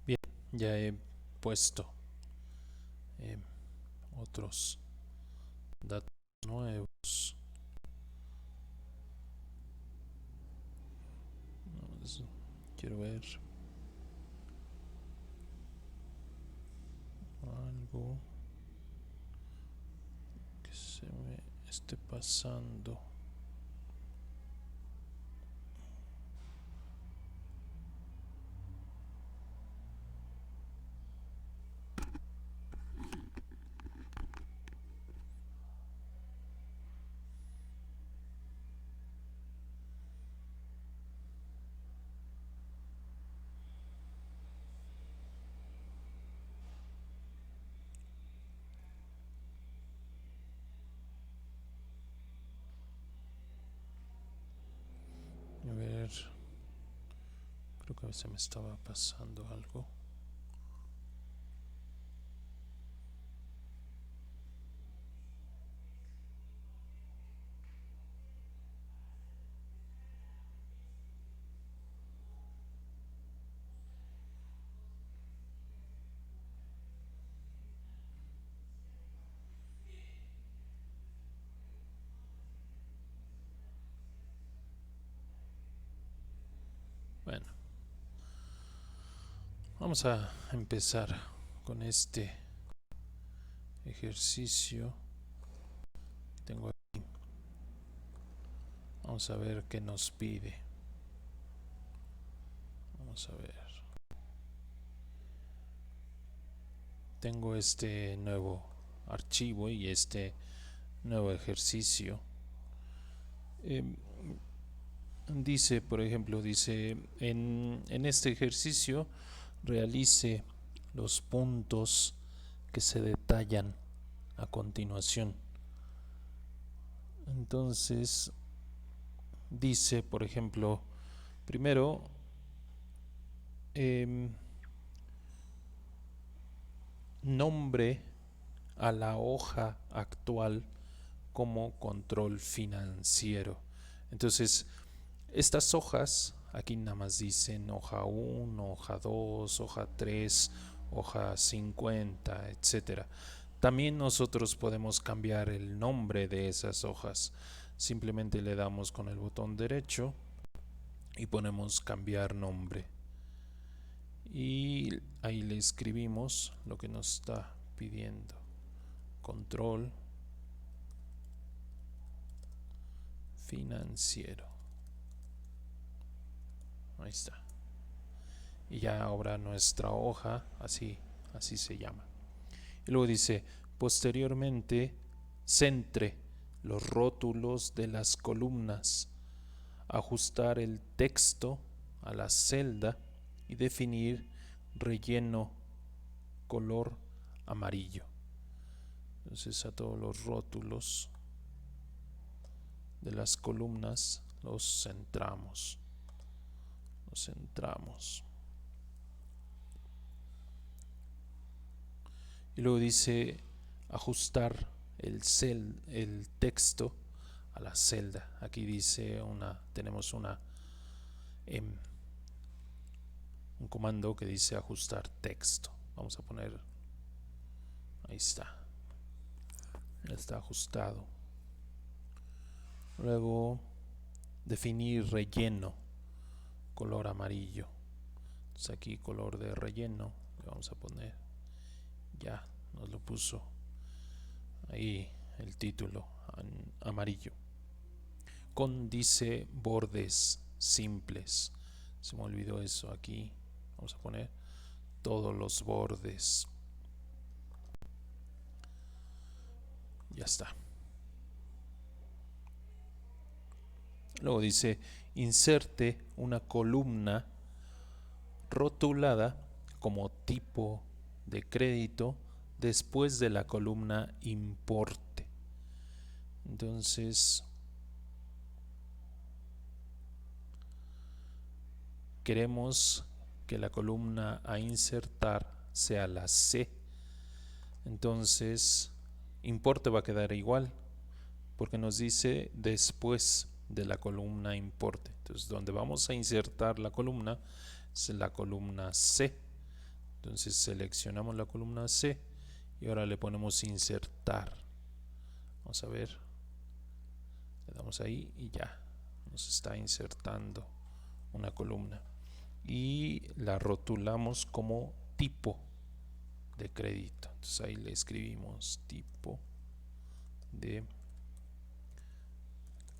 Bien, ya he puesto eh, otros datos nuevos. Quiero ver algo que se me esté pasando. A ver, creo que se me estaba pasando algo. Bueno, vamos a empezar con este ejercicio que tengo aquí. Vamos a ver qué nos pide. Vamos a ver. Tengo este nuevo archivo y este nuevo ejercicio. Dice, por ejemplo, dice en este ejercicio realice los puntos que se detallan a continuación. Entonces dice, por ejemplo, primero nombre a la hoja actual como control financiero. Entonces, estas hojas, aquí nada más dicen hoja 1, hoja 2, hoja 3, hoja 50, etcétera. También nosotros podemos cambiar el nombre de esas hojas. simplemente le damos con el botón derecho y ponemos cambiar nombre. Y ahí le escribimos lo que nos está pidiendo. Control financiero. Ahí está. Y ya ahora nuestra hoja, así se llama. Y luego dice, posteriormente, centre los rótulos de las columnas, ajustar el texto a la celda y definir relleno color amarillo. Entonces a todos los rótulos de las columnas los centramos. Y luego dice ajustar el texto a la celda. Aquí dice tenemos un comando que dice ajustar texto. Vamos a poner, ahí está, ya está ajustado. Luego definir relleno color amarillo. Entonces aquí color de relleno le vamos a poner, ya nos lo puso ahí el título amarillo. Dice bordes simples, se me olvidó eso. Aquí vamos a poner todos los bordes. Ya está. Luego dice inserte una columna rotulada como tipo de crédito después de la columna importe. Entonces queremos que la columna a insertar sea la C. Entonces importe va a quedar igual porque nos dice después de la columna importe. Entonces donde vamos a insertar la columna es la columna C. Entonces seleccionamos la columna C y ahora le ponemos insertar. Vamos a ver, le damos ahí y ya nos está insertando una columna y la rotulamos como tipo de crédito. Entonces ahí le escribimos tipo de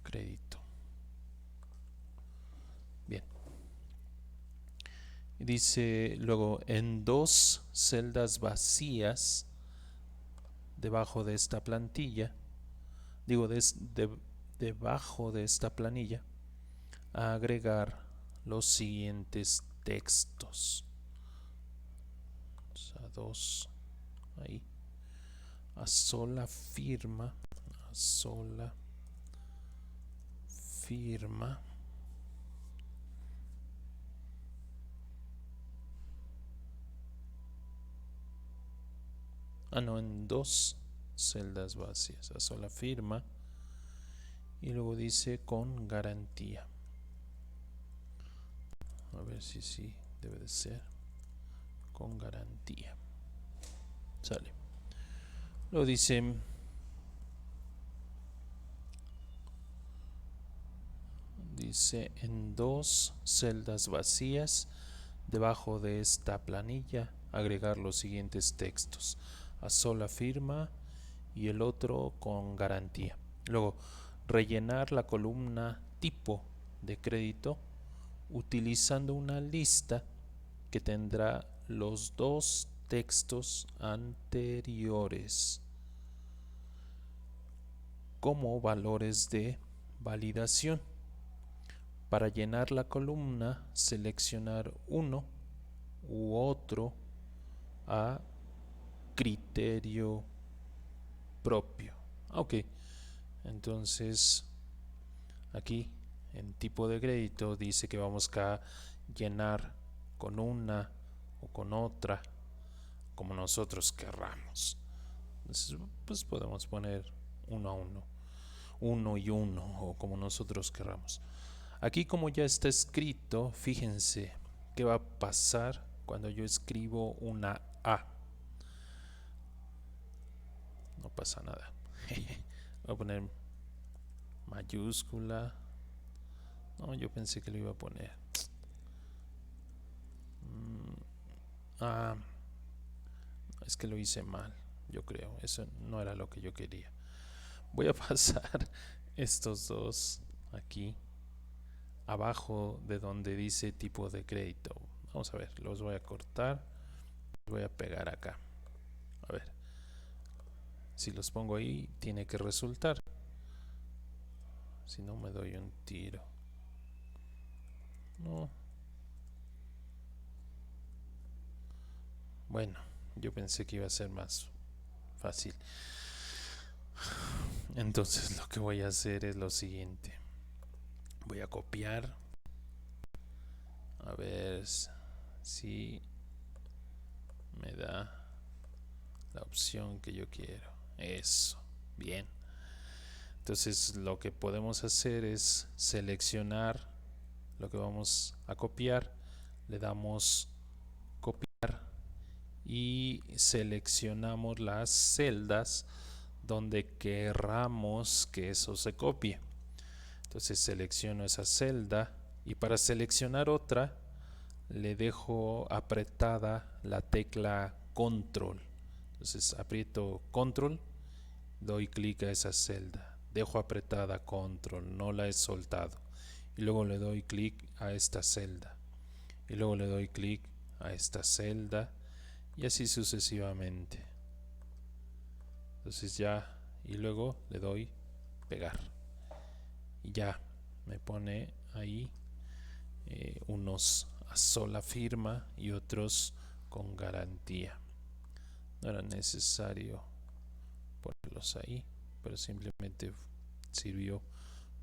crédito. Bien. Dice luego en 2 celdas vacías debajo de esta plantilla, debajo de esta planilla, a agregar los siguientes textos. A 2 ahí, a sola firma, en 2 celdas vacías, a sola firma, y luego dice con garantía. A ver si sí debe de ser con garantía. Sale. Luego dice en 2 celdas vacías debajo de esta planilla agregar los siguientes textos: a sola firma y el otro con garantía. Luego rellenar la columna tipo de crédito utilizando una lista que tendrá los 2 textos anteriores como valores de validación. Para llenar la columna, seleccionar uno u otro a criterio propio. Ok, entonces aquí en tipo de crédito dice que vamos a llenar con una o con otra como nosotros querramos. Entonces, pues podemos poner uno y uno o como nosotros querramos. Aquí como ya está escrito, fíjense qué va a pasar cuando yo escribo una A. No pasa nada. Voy a poner mayúscula. No, yo pensé que lo iba a poner. Ah, es que lo hice mal, yo creo. Eso no era lo que yo quería. Voy a pasar estos dos aquí abajo de donde dice tipo de crédito. Vamos a ver, los voy a cortar. Los voy a pegar acá. A ver, si los pongo ahí, tiene que resultar. Si no, me doy un tiro. No. Bueno, yo pensé que iba a ser más fácil. Entonces lo que voy a hacer es lo siguiente. Voy a copiar. A ver si me da la opción que yo quiero. Eso. Bien. Entonces lo que podemos hacer es seleccionar lo que vamos a copiar. Le damos copiar y seleccionamos las celdas donde querramos que eso se copie. Entonces selecciono esa celda y para seleccionar otra le dejo apretada la tecla control. Entonces aprieto control, doy clic a esa celda, dejo apretada control, no la he soltado, y luego le doy clic a esta celda y luego le doy clic a esta celda y así sucesivamente. Entonces ya, y luego le doy pegar y ya me pone ahí unos a sola firma y otros con garantía. No era necesario ponerlos ahí, pero simplemente sirvió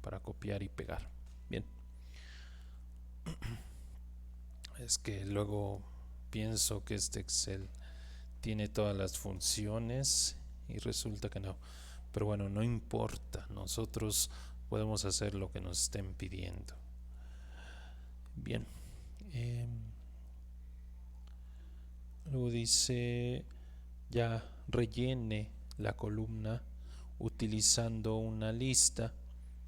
para copiar y pegar. Bien, es que luego pienso que este Excel tiene todas las funciones y resulta que no. Pero bueno, no importa, nosotros podemos hacer lo que nos estén pidiendo. Bien, luego dice ya rellene la columna utilizando una lista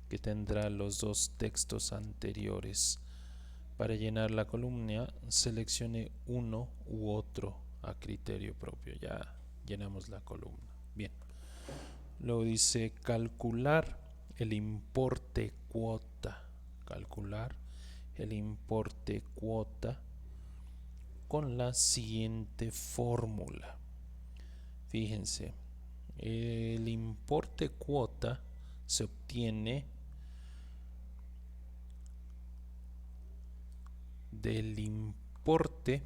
que tendrá los dos textos anteriores. Para llenar la columna, seleccione uno u otro a criterio propio. Ya llenamos la columna. Bien. Luego dice calcular el importe cuota. Calcular el importe cuota con la siguiente fórmula. Fíjense, el importe cuota se obtiene del importe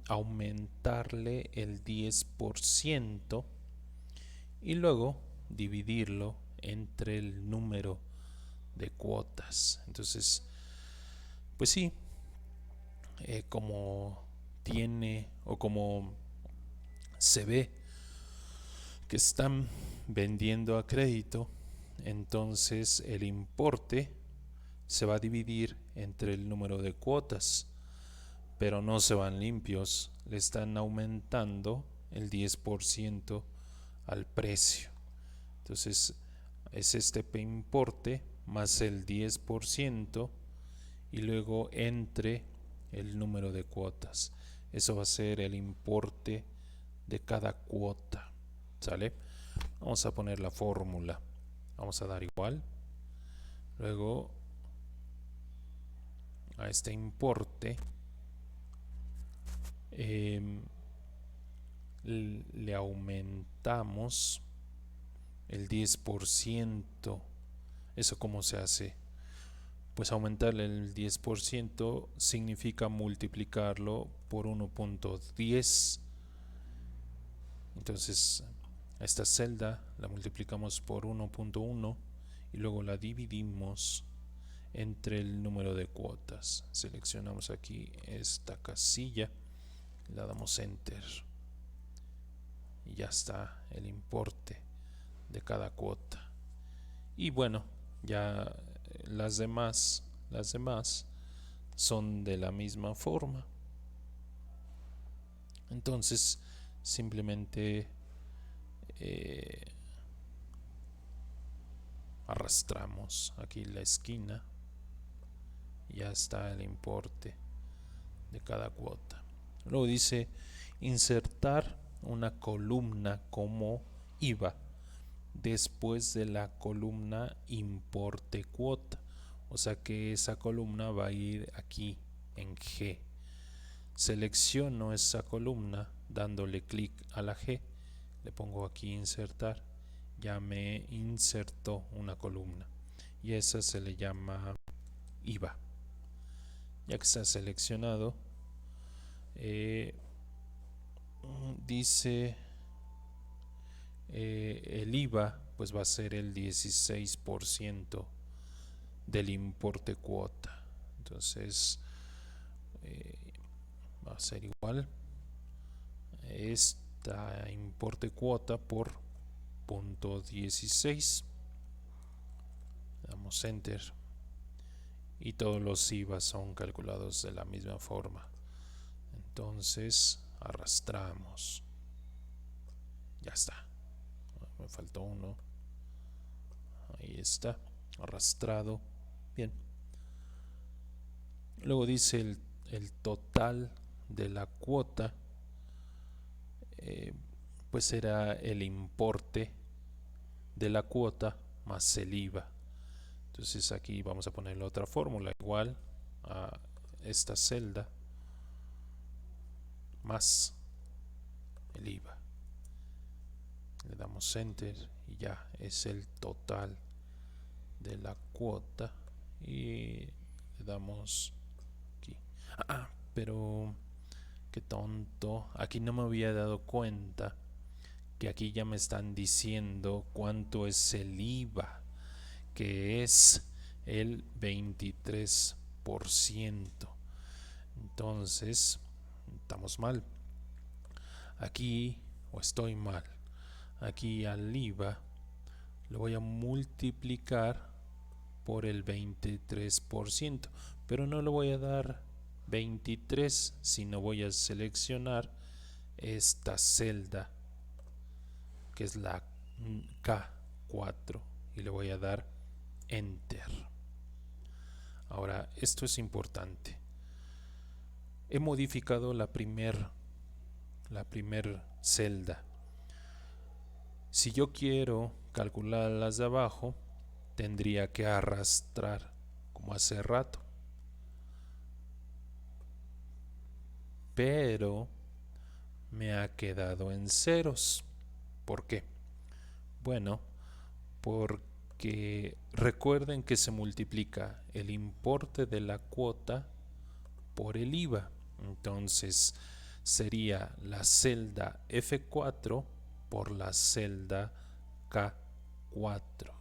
aumentarle el 10% y luego dividirlo entre el número de cuotas. Entonces, pues sí, como tiene o como se ve que están vendiendo a crédito, entonces el importe se va a dividir entre el número de cuotas, pero no se van limpios, le están aumentando el 10% al precio. Entonces es este importe más el 10% y luego entre el número de cuotas. Eso va a ser el importe de cada cuota. ¿Sale? Vamos a poner la fórmula. Vamos a dar igual. Luego a este importe le aumentamos el 10%. ¿Eso cómo se hace? Pues aumentarle el 10% significa multiplicarlo por 1.10. Entonces a esta celda la multiplicamos por 1.1 y luego la dividimos entre el número de cuotas. Seleccionamos aquí esta casilla, la damos enter y ya está el importe de cada cuota. Y bueno, ya las demás son de la misma forma. Entonces simplemente arrastramos aquí la esquina, ya está el importe de cada cuota. Luego dice insertar una columna como IVA después de la columna importe cuota, o sea que esa columna va a ir aquí en G. Selecciono esa columna dándole clic a la G, le pongo aquí insertar, ya me insertó una columna y esa se le llama IVA. Ya que está seleccionado, dice el IVA pues va a ser el 16% del importe cuota. Entonces va a ser igual esta importe cuota por punto 16. Damos enter y todos los IVA son calculados de la misma forma. Entonces arrastramos, ya está, me faltó uno, ahí está, arrastrado, bien. Luego dice el total de la cuota, pues será el importe de la cuota más el IVA. Entonces aquí vamos a poner la otra fórmula igual a esta celda más el IVA. Le damos enter y ya es el total de la cuota y le damos aquí. Pero qué tonto, aquí no me había dado cuenta que aquí ya me están diciendo cuánto es el IVA, que es el 23%. Entonces estamos mal aquí, o estoy mal. Aquí al IVA lo voy a multiplicar por el 23%, pero no le voy a dar 23, sino voy a seleccionar esta celda que es la K4 y le voy a dar enter. Ahora esto es importante, he modificado la primer celda. Si yo quiero calcular las de abajo, tendría que arrastrar como hace rato, pero me ha quedado en ceros. ¿Por qué? Bueno, porque recuerden que se multiplica el importe de la cuota por el IVA. Entonces sería la celda F4 por la celda K4.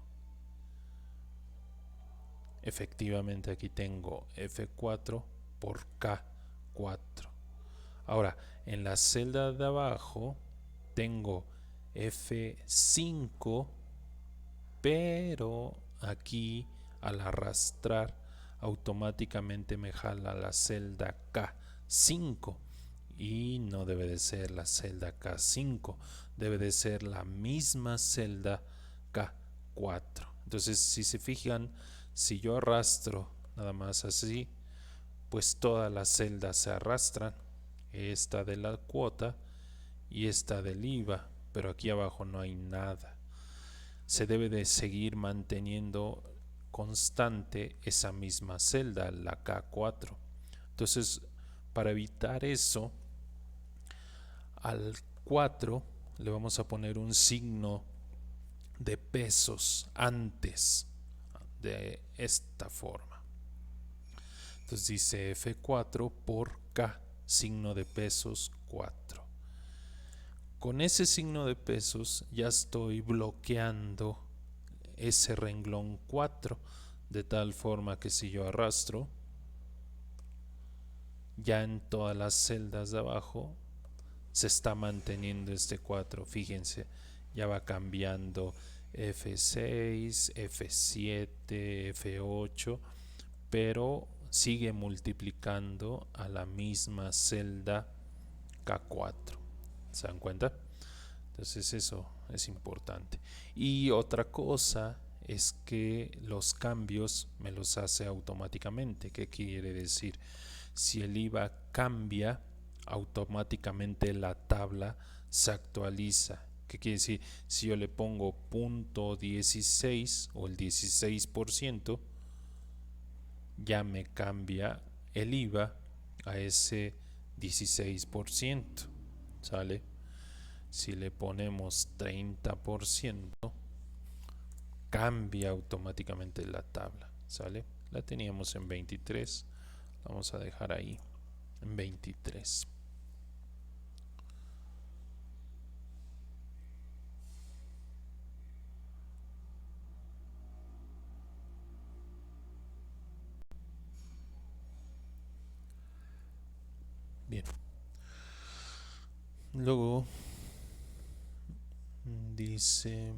Efectivamente aquí tengo F4 por K4. Ahora en la celda de abajo tengo F5, pero aquí al arrastrar automáticamente me jala la celda K5 y no debe de ser la celda K5, debe de ser la misma celda K4. Entonces si se fijan, si yo arrastro nada más así, pues todas las celdas se arrastran, esta de la cuota y esta del IVA, pero aquí abajo no hay nada. Se debe de seguir manteniendo constante esa misma celda, la K4. Entonces, para evitar eso, al 4 le vamos a poner un signo de pesos antes, de esta forma. Entonces dice F4 por K, signo de pesos 4. Con ese signo de pesos ya estoy bloqueando ese renglón 4, de tal forma que si yo arrastro, ya en todas las celdas de abajo se está manteniendo este 4. Fíjense, ya va cambiando F6, F7, F8, pero sigue multiplicando a la misma celda K4. ¿Se dan cuenta? Entonces eso es importante. Y otra cosa es que los cambios me los hace automáticamente. ¿Qué quiere decir? Si el IVA cambia, automáticamente la tabla se actualiza. ¿Qué quiere decir? Si yo le pongo punto 16 o el 16%, ya me cambia el IVA a ese 16%. ¿Sale? Si le ponemos 30%, cambia automáticamente la tabla. ¿Sale? La teníamos en 23, vamos a dejar ahí en 23. Bien. Luego dice,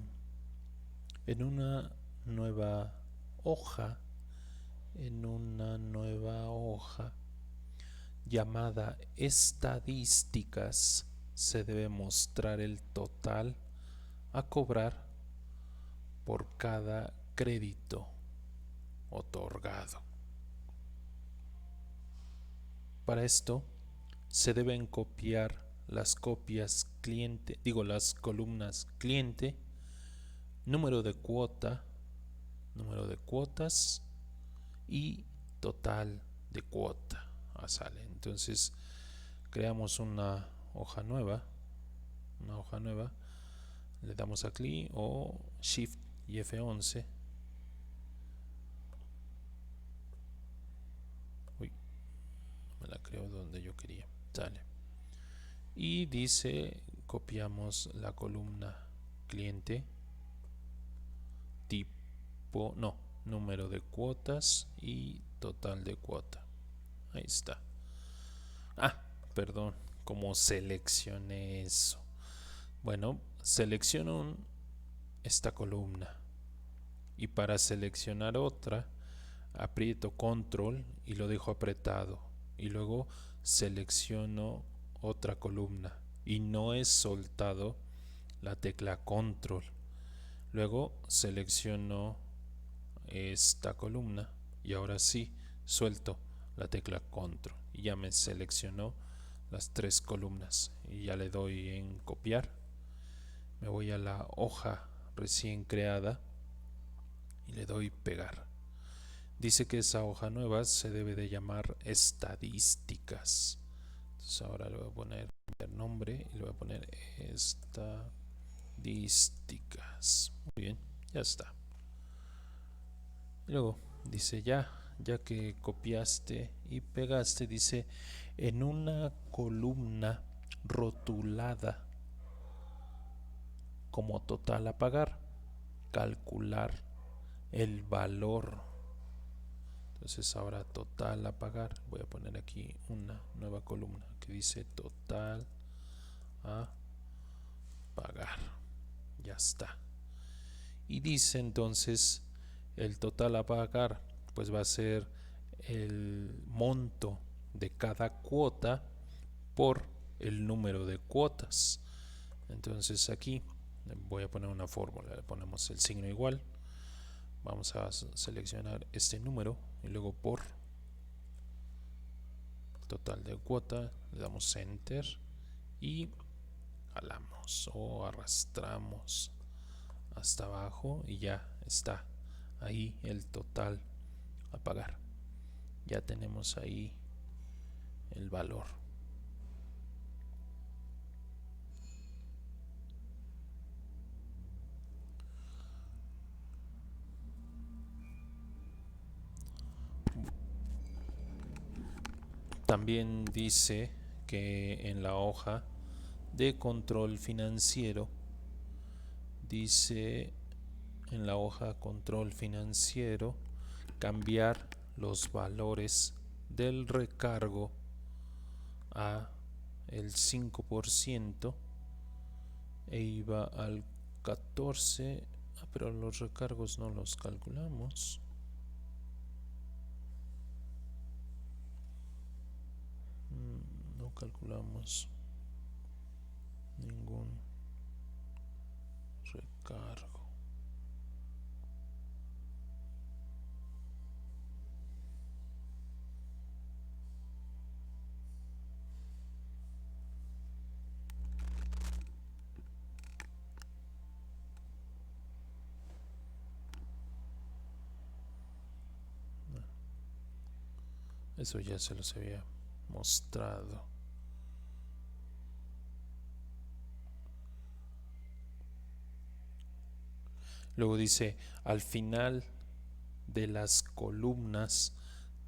en una nueva hoja, en una nueva hoja llamada estadísticas, se debe mostrar el total a cobrar por cada crédito otorgado. Para esto se deben copiar las las columnas cliente, número de cuota, número de cuotas y total de cuota. Sale. Entonces creamos una hoja nueva, le damos a clic o Shift y F11. Uy, me la creo donde yo quería. Sale. Y dice, copiamos la columna cliente, tipo, no, número de cuotas y total de cuota. Ahí está. Perdón, ¿cómo seleccioné eso? Bueno, selecciono esta columna y para seleccionar otra aprieto control y lo dejo apretado y luego selecciono otra columna y no he soltado la tecla control. Luego selecciono esta columna y ahora sí suelto la tecla control y ya me seleccionó las tres columnas y ya le doy en copiar. Me voy a la hoja recién creada y le doy pegar. Dice que esa hoja nueva se debe de llamar estadísticas. Entonces ahora le voy a poner el nombre y le voy a poner estadísticas. Muy bien, ya está. Y luego dice ya que copiaste y pegaste, dice en una columna rotulada como total a pagar, calcular el valor. Entonces ahora total a pagar, voy a poner aquí una nueva columna que dice total a pagar. Ya está. Y dice entonces el total a pagar, pues va a ser el monto de cada cuota por el número de cuotas. Entonces aquí voy a poner una fórmula, le ponemos el signo igual, vamos a seleccionar este número y luego por total de cuota, le damos enter y jalamos o arrastramos hasta abajo y ya está ahí el total a pagar. Ya tenemos ahí el valor. También dice que en la hoja de control financiero, dice en la hoja control financiero, cambiar los valores del recargo a el 5% e IVA al 14%, pero los recargos no los calculamos. No calculamos ningún recargo. Eso ya se los había mostrado. Luego dice, al final de las columnas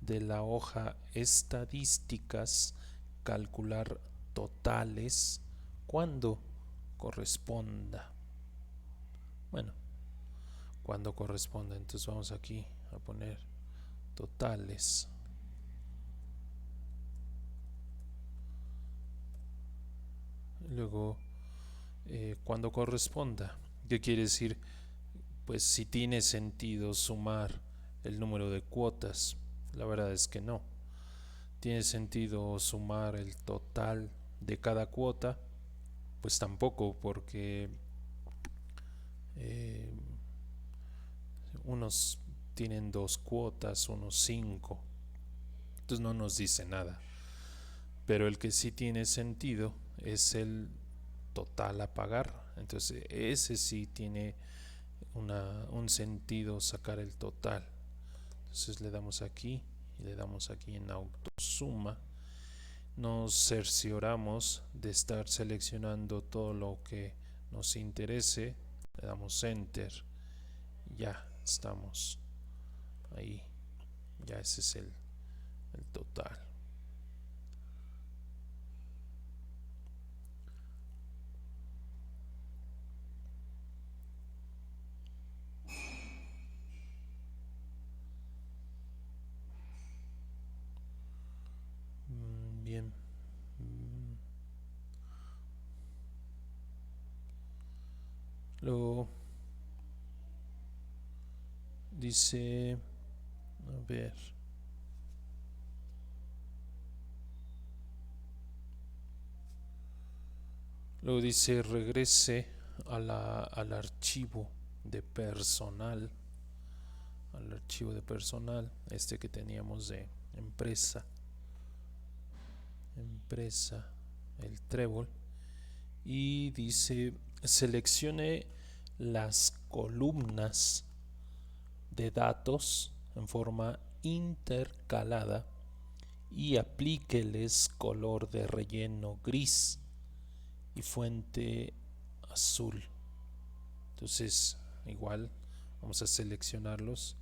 de la hoja estadísticas, calcular totales cuando corresponda. Bueno, cuando corresponda. Entonces vamos aquí a poner totales. Luego, cuando corresponda. ¿Qué quiere decir? Pues si tiene sentido sumar el número de cuotas. La verdad es que no. ¿Tiene sentido sumar el total de cada cuota? Pues tampoco, porque eh, unos tienen 2 cuotas, unos 5. Entonces no nos dice nada. Pero el que sí tiene sentido es el total a pagar. Entonces ese sí tiene un sentido sacar el total. Entonces le damos aquí y le damos aquí en autosuma. Nos cercioramos de estar seleccionando todo lo que nos interese. Le damos enter. Ya estamos ahí. Ya ese es el total. Bien. Luego dice, a ver, luego dice regrese al archivo de personal, al archivo de personal, este que teníamos de empresa, el trébol, y dice seleccione las columnas de datos en forma intercalada y aplíqueles color de relleno gris y fuente azul. Entonces igual vamos a seleccionarlos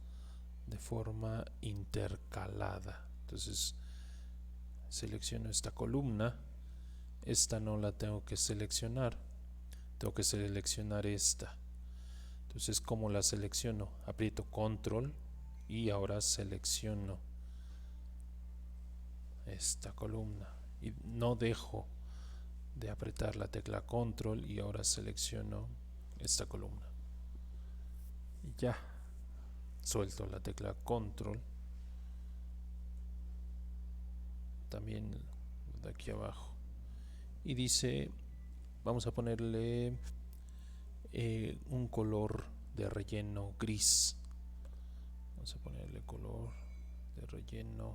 de forma intercalada. Entonces selecciono esta columna, esta no la tengo que seleccionar, tengo que seleccionar esta. Entonces, ¿cómo la selecciono? Aprieto control y ahora selecciono esta columna y no dejo de apretar la tecla control y ahora selecciono esta columna. Y ya suelto la tecla control, también de aquí abajo, y dice vamos a ponerle un color de relleno gris. Vamos a ponerle color de relleno,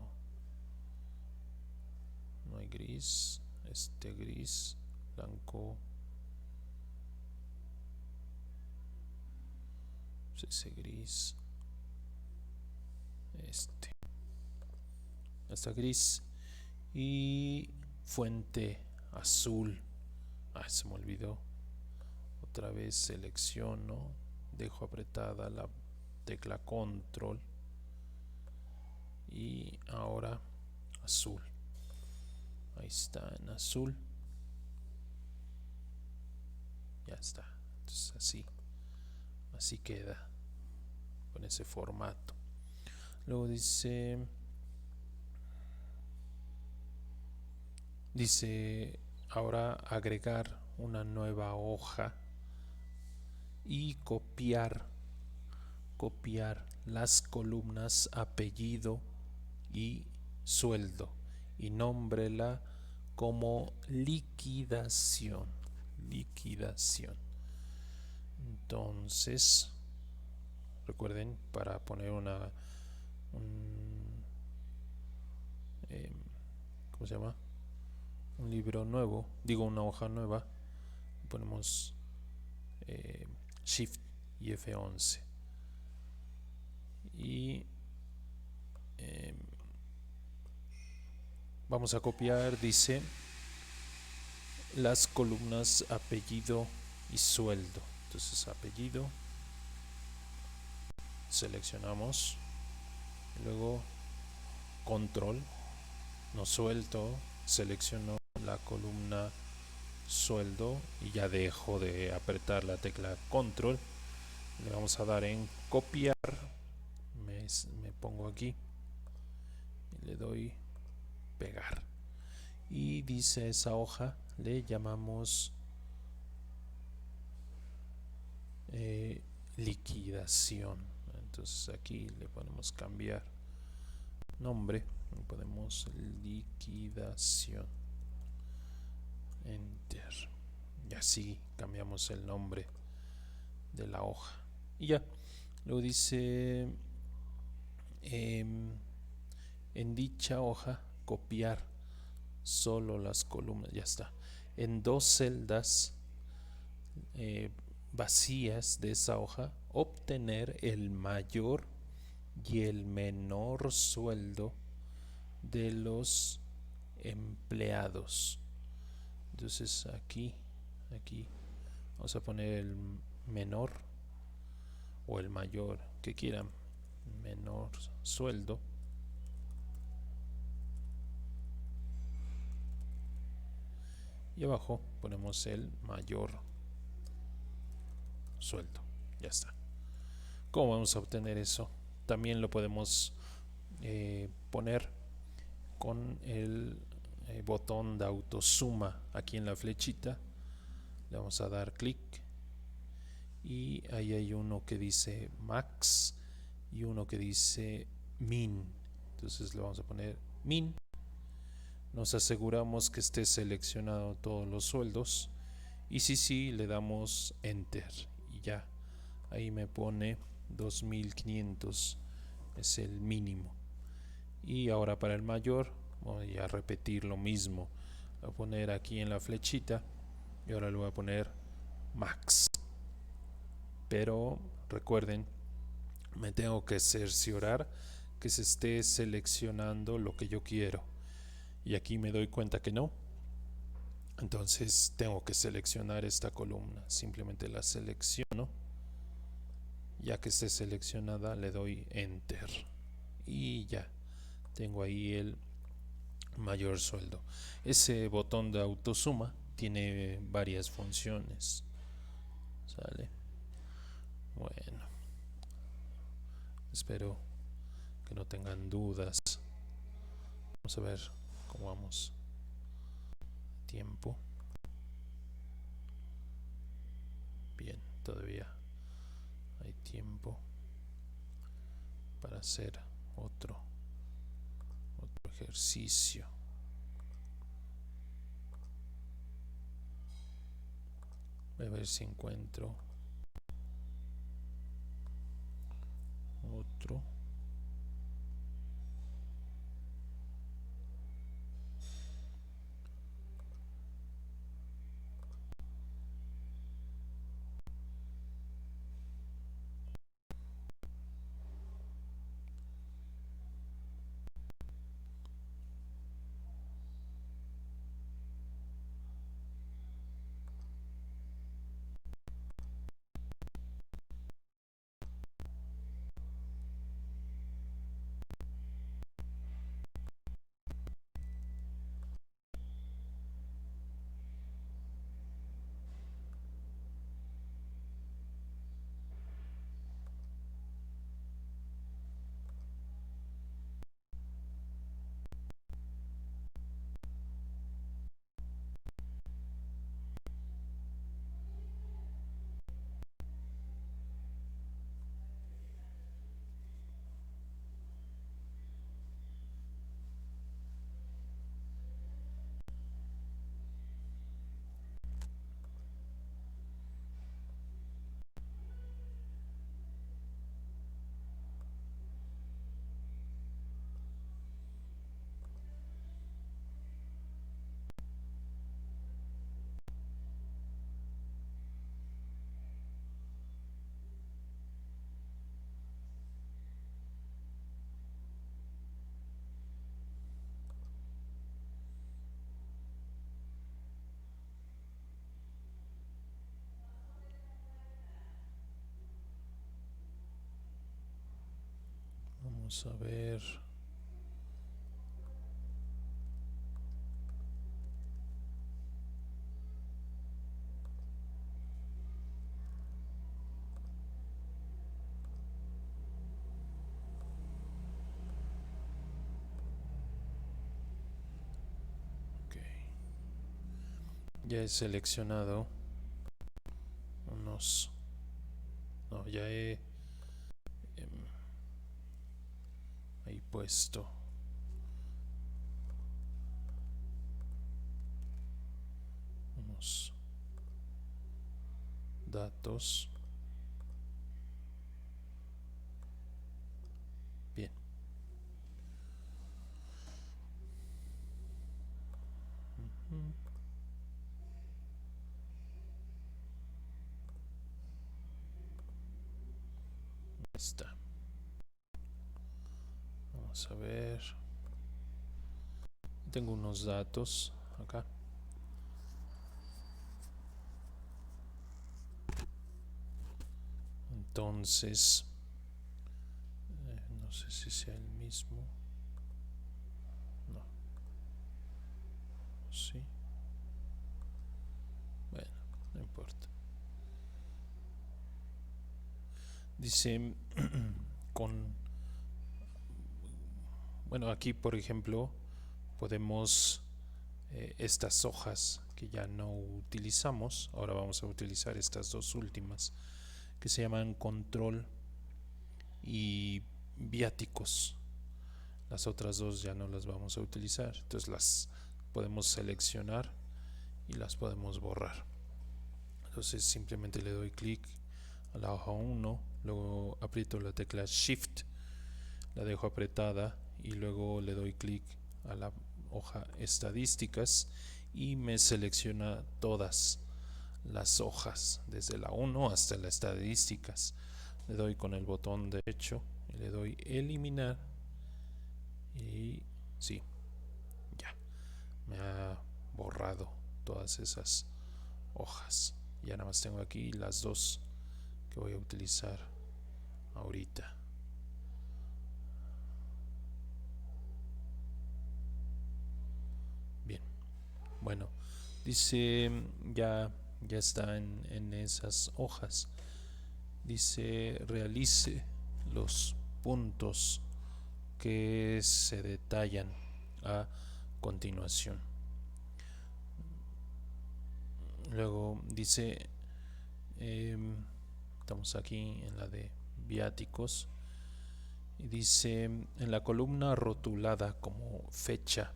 no hay gris, este gris, blanco, ese gris, esta gris y fuente azul. Se me olvidó. Otra vez selecciono, dejo apretada la tecla control y ahora azul. Ahí está en azul. Ya está. Entonces así queda con ese formato. Luego dice ahora agregar una nueva hoja y copiar las columnas apellido y sueldo y nómbrela como liquidación. Entonces recuerden, para poner ¿cómo se llama? Un libro nuevo, digo una hoja nueva, ponemos Shift y F11 y vamos a copiar, dice las columnas apellido y sueldo. Entonces apellido, seleccionamos, luego control, no suelto, selecciono la columna sueldo y ya dejo de apretar la tecla control. Le vamos a dar en copiar, me pongo aquí y le doy pegar, y dice esa hoja le llamamos liquidación. Entonces aquí le podemos cambiar nombre, podemos liquidación, enter, y así cambiamos el nombre de la hoja y ya. Luego dice en dicha hoja copiar solo las columnas, ya está. En dos celdas vacías de esa hoja obtener el mayor y el menor sueldo de los empleados. Entonces aquí vamos a poner el menor o el mayor que quieran, menor sueldo, y abajo ponemos el mayor sueldo. Ya está. ¿Cómo vamos a obtener eso? También lo podemos poner con el botón de autosuma aquí en la flechita. Le vamos a dar clic y ahí hay uno que dice max y uno que dice min. Entonces le vamos a poner min. Nos aseguramos que esté seleccionado todos los sueldos y si le damos enter y ya. Ahí me pone 2500, es el mínimo. Y ahora para el mayor voy a repetir lo mismo. Voy a poner aquí en la flechita y ahora le voy a poner max. Pero recuerden, me tengo que cerciorar que se esté seleccionando lo que yo quiero. Y aquí me doy cuenta que no. Entonces tengo que seleccionar esta columna. Simplemente la selecciono. Ya que esté seleccionada le doy enter. Y ya tengo ahí el mayor sueldo. Ese botón de autosuma tiene varias funciones. ¿Sale? Bueno, espero que no tengan dudas. Vamos a ver cómo vamos. Tiempo. Bien, todavía hay tiempo para hacer otro ejercicio. Voy a ver si encuentro otro. Vamos a ver. Ok. Ya he seleccionado unos. No, ya he ahí puesto unos datos. Bien. Ahí está. Vamos a ver. Tengo unos datos acá. Entonces, no sé si sea el mismo. No. Sí. Bueno, no importa. Dice con. Bueno, aquí por ejemplo podemos estas hojas que ya no utilizamos. Ahora vamos a utilizar estas dos últimas que se llaman control y viáticos. Las otras dos ya no las vamos a utilizar. Entonces las podemos seleccionar y las podemos borrar. Entonces simplemente le doy clic a la hoja 1, luego aprieto la tecla Shift, la dejo apretada y luego le doy clic a la hoja estadísticas y me selecciona todas las hojas desde la 1 hasta las estadísticas. Le doy con el botón derecho y le doy eliminar y sí, ya me ha borrado todas esas hojas. Ya nada más tengo aquí las dos que voy a utilizar ahorita. Bien, bueno, dice ya está en esas hojas. Dice realice los puntos que se detallan a continuación. Luego dice, estamos aquí en la de viáticos, y dice en la columna rotulada como fecha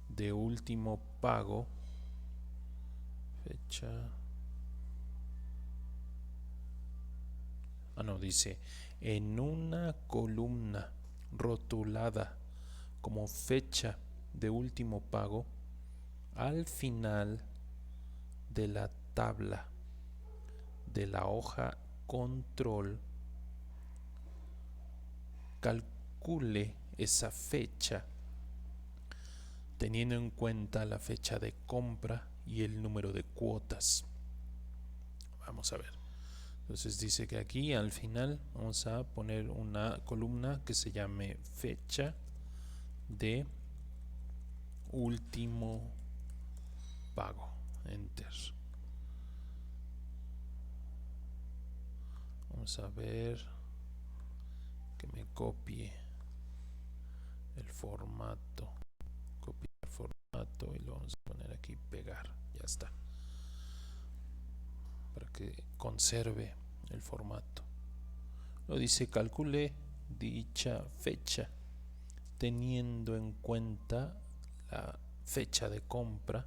de último pago, fecha, no, dice en una columna rotulada como fecha de último pago, al final de la tabla de la hoja control, calcule esa fecha teniendo en cuenta la fecha de compra y el número de cuotas. Vamos a ver. Entonces dice que aquí al final vamos a poner una columna que se llame fecha de último pago. Enter. Vamos a ver que me copie el formato. Copiar formato y lo vamos a poner aquí pegar. Ya está. Para que conserve el formato. Lo dice calcule dicha fecha teniendo en cuenta la fecha de compra,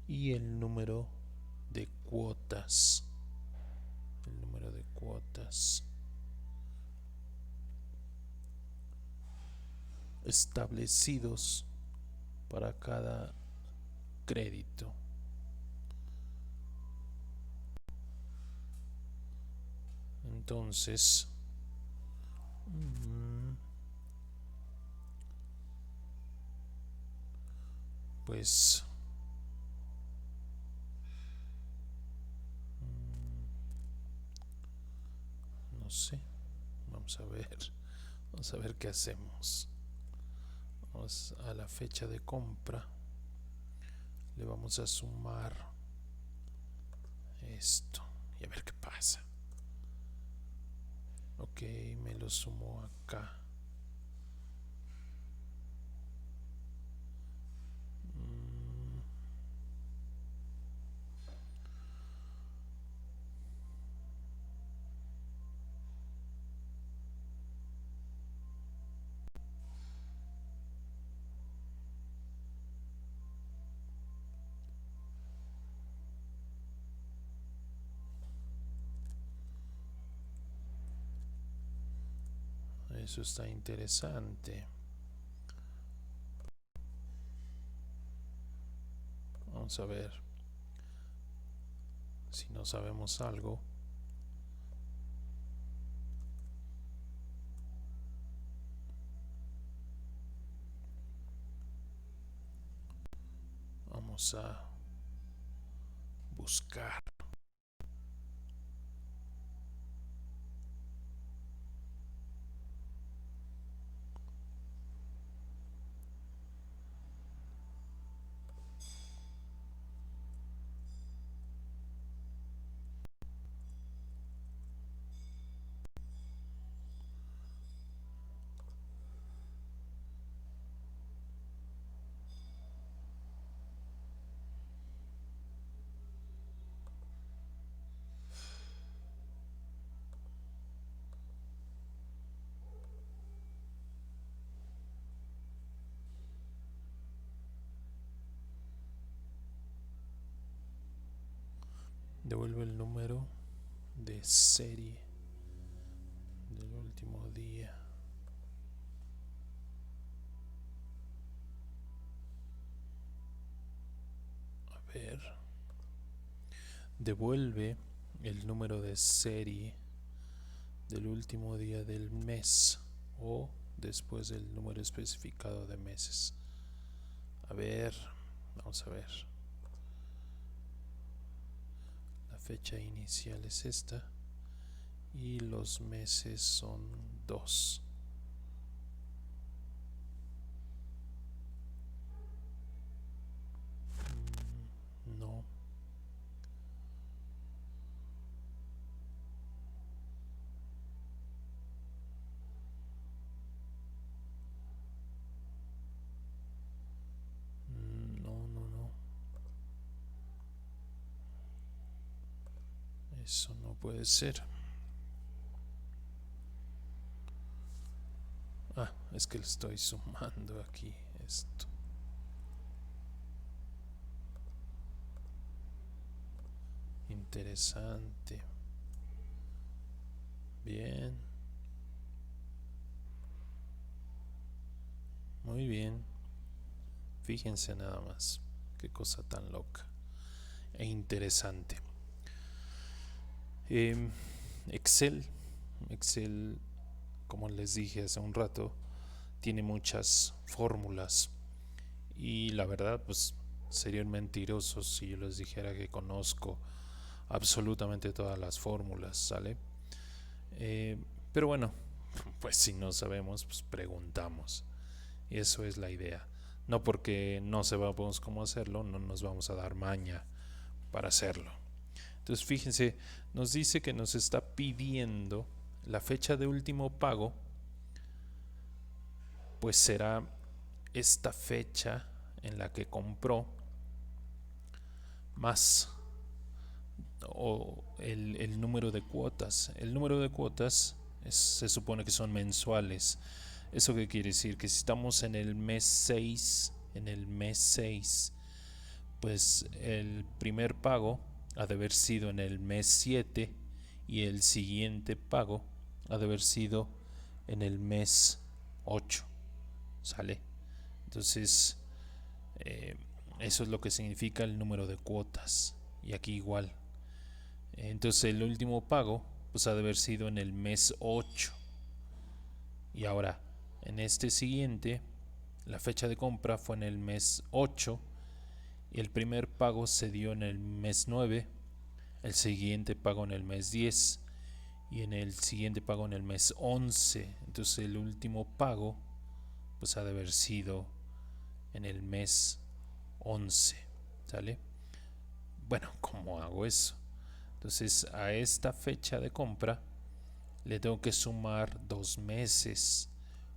y el número de cuotas, establecidos para cada crédito. Entonces, pues no sé. Vamos a ver. Vamos a ver qué hacemos. Vamos a la fecha de compra. Le vamos a sumar esto y a ver qué pasa. Ok, me lo sumo acá. Eso está interesante. Vamos a ver si no sabemos algo. Vamos a buscar. Devuelve el número de serie del último día. A ver. Devuelve el número de serie del último día del mes o después del número especificado de meses. A ver, vamos a ver. La fecha inicial es esta y los meses son 2. No. No. Eso no puede ser. Ah, es que le estoy sumando aquí esto. Interesante. Bien. Muy bien. Fíjense nada más. Qué cosa tan loca e interesante. Excel, como les dije hace un rato, tiene muchas fórmulas y la verdad, pues serían mentirosos si yo les dijera que conozco absolutamente todas las fórmulas, ¿sale? Pero bueno, pues si no sabemos, pues preguntamos. Y eso es la idea. No porque no sepamos cómo hacerlo, no nos vamos a dar maña para hacerlo. Entonces fíjense, nos dice que nos está pidiendo la fecha de último pago, pues será esta fecha en la que compró más o el número de cuotas. El número de cuotas se supone que son mensuales. ¿Eso qué quiere decir? Que si estamos en el mes 6, pues el primer pago ha de haber sido en el mes 7 y el siguiente pago ha de haber sido en el mes 8. ¿Sale? Entonces, eso es lo que significa el número de cuotas. Y aquí igual. Entonces el último pago pues ha de haber sido en el mes 8. Y ahora, en este siguiente, la fecha de compra fue en el mes 8 y el primer pago se dio en el mes 9, el siguiente pago en el mes 10 y en el siguiente pago en el mes 11. Entonces el último pago pues ha de haber sido en el mes 11. ¿Sale? Bueno, ¿cómo hago eso? Entonces a esta fecha de compra le tengo que sumar 2 meses,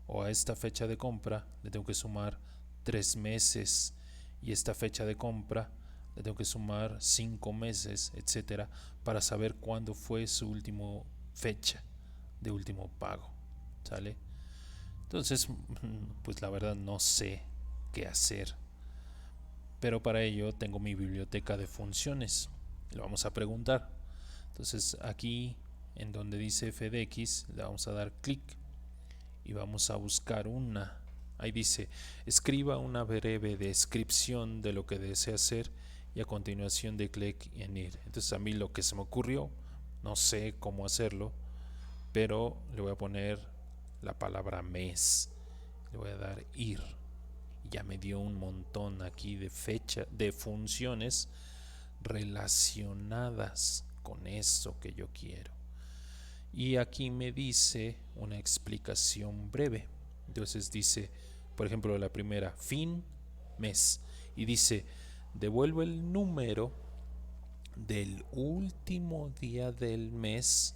o a esta fecha de compra le tengo que sumar 3 meses, y esta fecha de compra le tengo que sumar 5 meses, etcétera, para saber cuándo fue su última fecha de último pago. ¿Sale? Entonces, pues la verdad no sé qué hacer, pero para ello tengo mi biblioteca de funciones. Le vamos a preguntar. Entonces aquí en donde dice f de x le vamos a dar clic y vamos a buscar una. Ahí dice, escriba una breve descripción de lo que desea hacer y a continuación de clic en ir. Entonces a mí lo que se me ocurrió, no sé cómo hacerlo, pero le voy a poner la palabra mes. Le voy a dar ir. Y ya me dio un montón aquí de fecha, de funciones relacionadas con eso que yo quiero. Y aquí me dice una explicación breve. Entonces dice, por ejemplo, la primera, fin, mes. Y dice, devuelve el número del último día del mes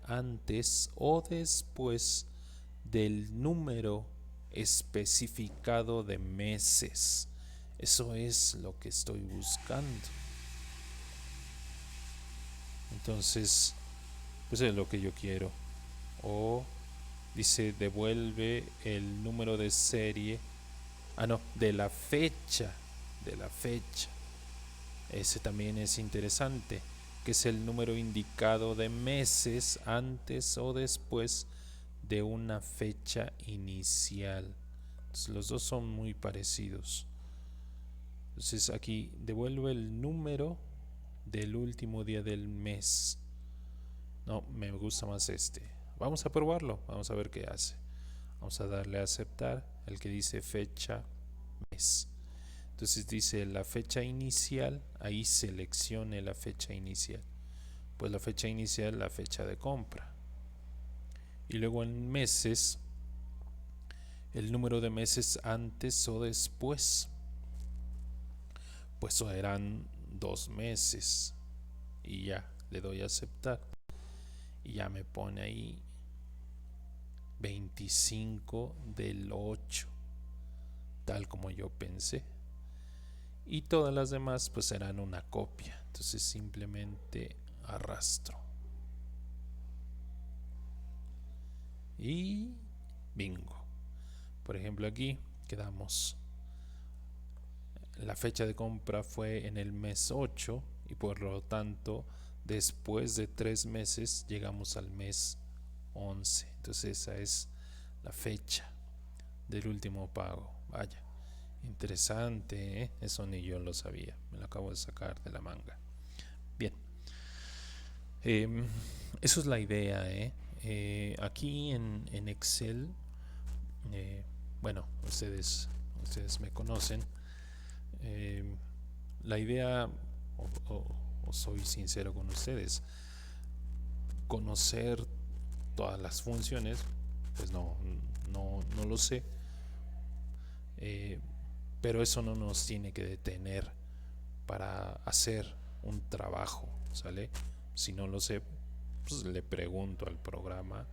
antes o después del número especificado de meses. Eso es lo que estoy buscando. Entonces, pues es lo que yo quiero. O dice, devuelve el número de serie. Ah, no, de la fecha. De la fecha. Ese también es interesante, que es el número indicado de meses antes o después de una fecha inicial. Entonces, los dos son muy parecidos. Entonces aquí devuelve el número del último día del mes. No, me gusta más este. Vamos a probarlo, vamos a ver qué hace. Vamos a darle a aceptar el que dice fecha mes. Entonces dice la fecha inicial, ahí seleccione la fecha inicial. Pues la fecha inicial, la fecha de compra. Y luego en meses, el número de meses antes o después. Pues eran 2 meses. Y ya, le doy a aceptar. Y ya me pone ahí 25 del 8, tal como yo pensé. Y todas las demás pues serán una copia. Entonces simplemente arrastro. Y bingo. Por ejemplo aquí quedamos. La fecha de compra fue en el mes 8 y por lo tanto después de 3 meses llegamos al mes 11. Entonces esa es la fecha del último pago. Vaya, interesante, ¿eh? Eso ni yo lo sabía. Me lo acabo de sacar de la manga. Bien. Eso es la idea, ¿eh? Aquí en Excel, bueno, ustedes me conocen. Eh, la idea, o soy sincero con ustedes, conocer todas las funciones, pues no lo sé, pero eso no nos tiene que detener para hacer un trabajo, ¿sale? Si no lo sé, pues le pregunto al programa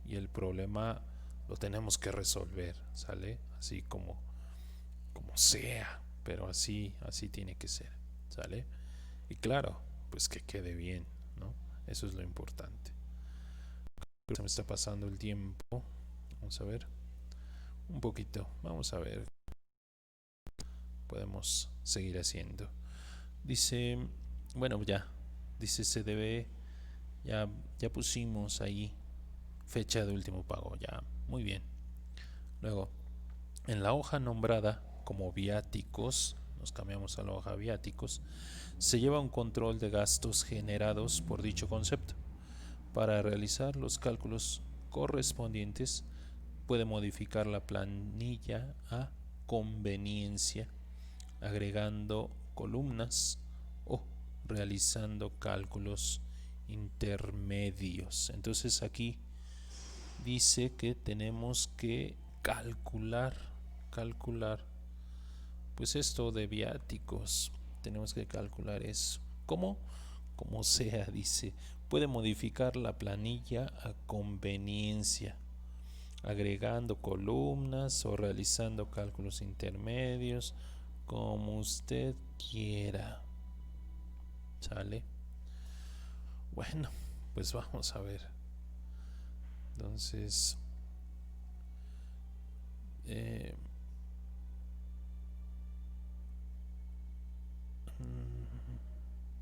y el problema lo tenemos que resolver, ¿sale? Así como sea, pero así tiene que ser, ¿sale? Y claro, pues que quede bien, ¿no? Eso es lo importante. Se me está pasando el tiempo. Vamos a ver. Un poquito. Vamos a ver. Podemos seguir haciendo. Dice, bueno, ya. Dice se debe. Ya pusimos ahí fecha de último pago. Ya, muy bien. Luego, en la hoja nombrada como viáticos, nos cambiamos a la hoja viáticos, se lleva un control de gastos generados por dicho concepto. Para realizar los cálculos correspondientes, puede modificar la planilla a conveniencia, agregando columnas o realizando cálculos intermedios. Entonces aquí dice que tenemos que calcular, pues esto de viáticos. Tenemos que calcular eso. ¿Cómo? Como sea, dice. Puede modificar la planilla a conveniencia, agregando columnas o realizando cálculos intermedios, como usted quiera. ¿Sale? Bueno, pues vamos a ver. Entonces,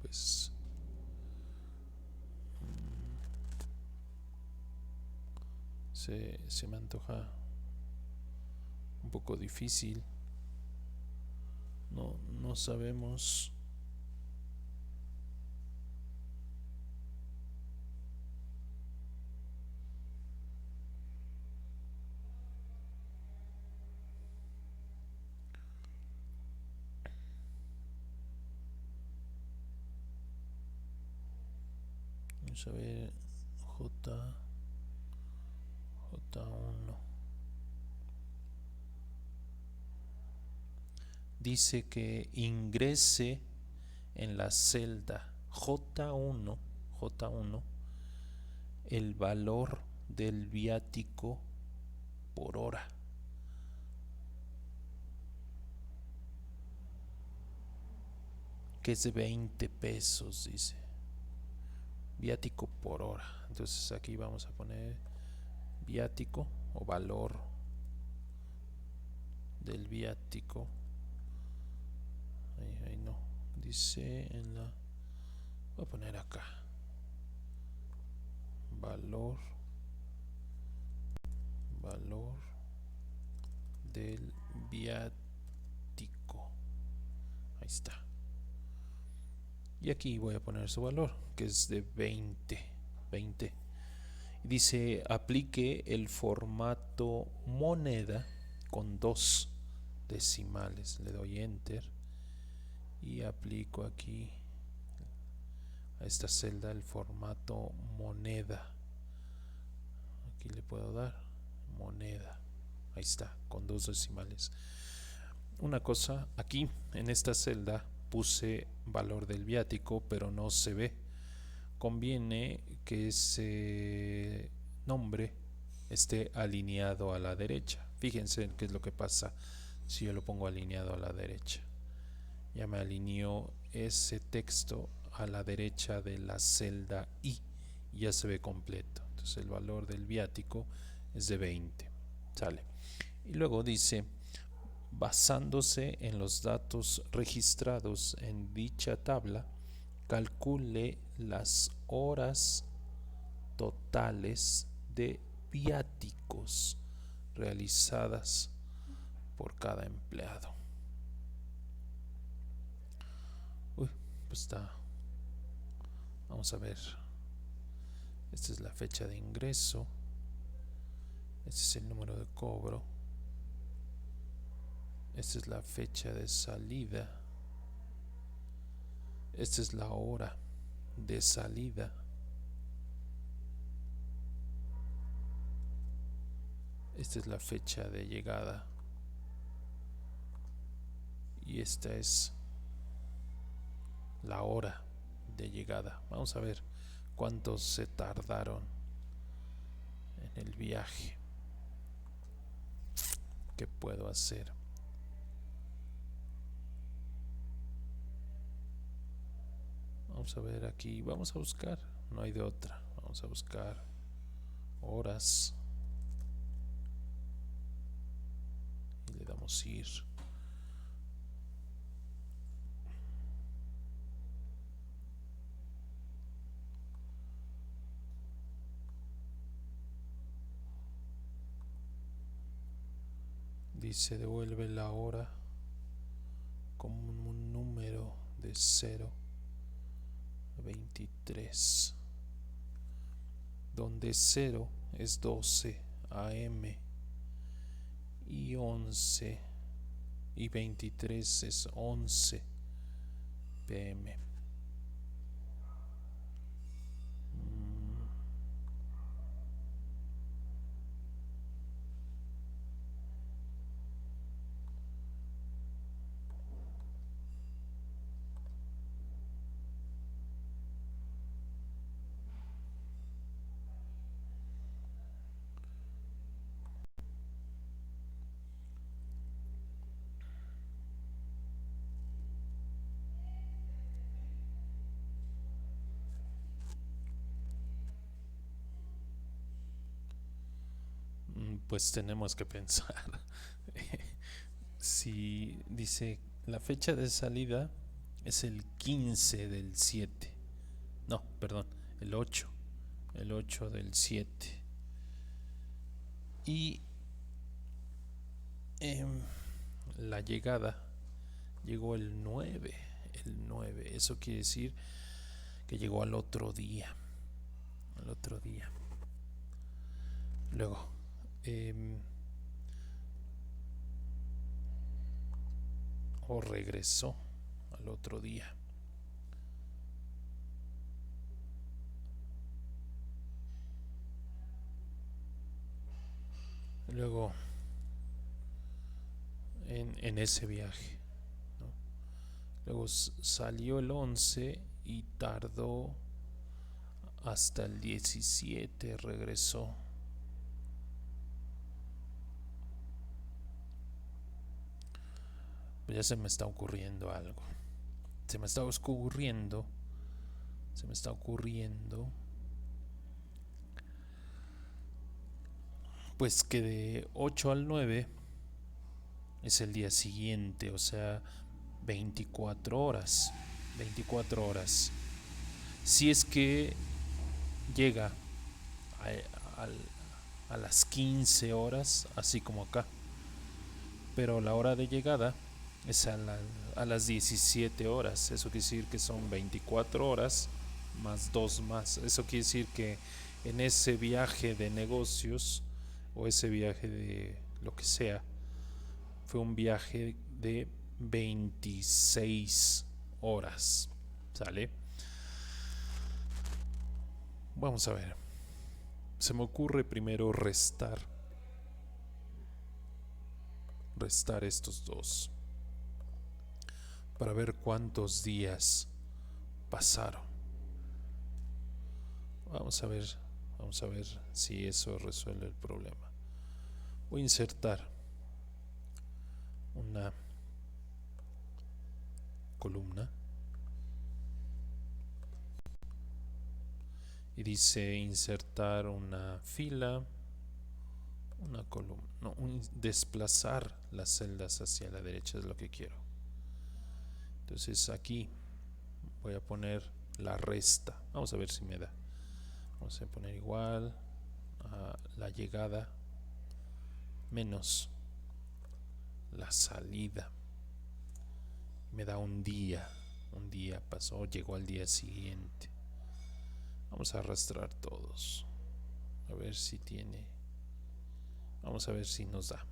pues se me antoja un poco difícil. No sabemos. Vamos a ver. J1 dice que ingrese en la celda J1 el valor del viático por hora. Que es de 20 pesos, dice. Viático por hora. Entonces aquí vamos a poner viático o valor del viático. Ahí no. Dice en la... Voy a poner acá. Valor del viático. Ahí está. Y aquí voy a poner su valor, que es de 20. Dice, aplique el formato moneda con 2 decimales. Le doy enter y aplico aquí a esta celda el formato moneda. Aquí le puedo dar moneda. Ahí está, con 2 decimales. Una cosa, aquí en esta celda puse valor del viático, pero no se ve. Conviene que ese nombre esté alineado a la derecha. Fíjense qué es lo que pasa si yo lo pongo alineado a la derecha. Ya me alineó ese texto a la derecha de la celda I y ya se ve completo. Entonces el valor del viático es de 20. Sale. Y luego dice, basándose en los datos registrados en dicha tabla, calcule las horas totales de viáticos realizadas por cada empleado. Uy, pues está. Vamos a ver. Esta es la fecha de ingreso. Este es el número de cobro. Esta es la fecha de salida. Esta es la hora de salida. Esta es la fecha de llegada. Y esta es la hora de llegada. Vamos a ver cuántos se tardaron en el viaje. ¿Qué puedo hacer? Vamos a ver aquí, vamos a buscar, no hay de otra. Vamos a buscar horas y le damos ir. Dice, devuelve la hora como un número de 0 a 23, donde 0 es 12 AM y 11 y 23 es 11 PM. Pues tenemos que pensar. Si dice la fecha de salida es el 15 del 7. No, perdón, el 8. El 8 del 7. Y em, la llegada llegó el 9. El 9. Eso quiere decir que llegó al otro día. Al otro día. Luego, o regresó al otro día. Luego, en ese viaje, ¿no? Luego salió el 11 y tardó hasta el 17, regresó. Pues ya se me está ocurriendo algo. Se me está ocurriendo. Se me está ocurriendo. Pues que de 8 al 9 es el día siguiente, o sea, 24 horas. 24 horas. Si es que llega a las 15 horas, así como acá. Pero la hora de llegada es a las 17 horas. Eso quiere decir que son 24 horas más 2 más. Eso quiere decir que en ese viaje de negocios o ese viaje de lo que sea, fue un viaje de 26 horas. ¿Sale? Vamos a ver. Se me ocurre primero restar estos dos para ver cuántos días pasaron. Vamos a ver si eso resuelve el problema. Voy a insertar una columna y dice insertar una fila, una columna, no, desplazar las celdas hacia la derecha es lo que quiero. Entonces aquí voy a poner la resta. Vamos a ver si me da. Vamos a poner igual a la llegada menos la salida. Me da un día. Un día pasó, llegó al día siguiente. Vamos a arrastrar todos. A ver si tiene. Vamos a ver si nos da.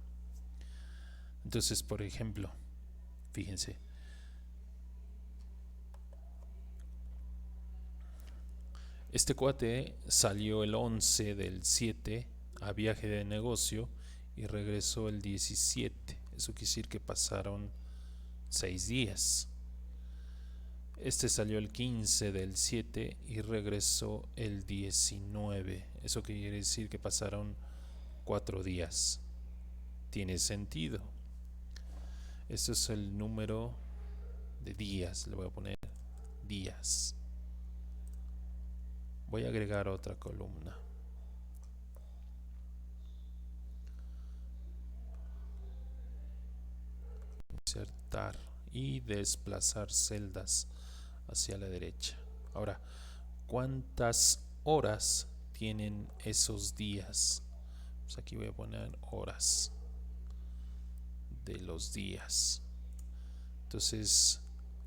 Entonces, por ejemplo, fíjense. Este cuate salió el 11 del 7 a viaje de negocio y regresó el 17. Eso quiere decir que pasaron 6 días. Este salió el 15 del 7 y regresó el 19. Eso quiere decir que pasaron 4 días. Tiene sentido. Este es el número de días. Le voy a poner días. Voy a agregar otra columna. Insertar y desplazar celdas hacia la derecha. Ahora, ¿cuántas horas tienen esos días? Pues aquí voy a poner horas de los días. Entonces,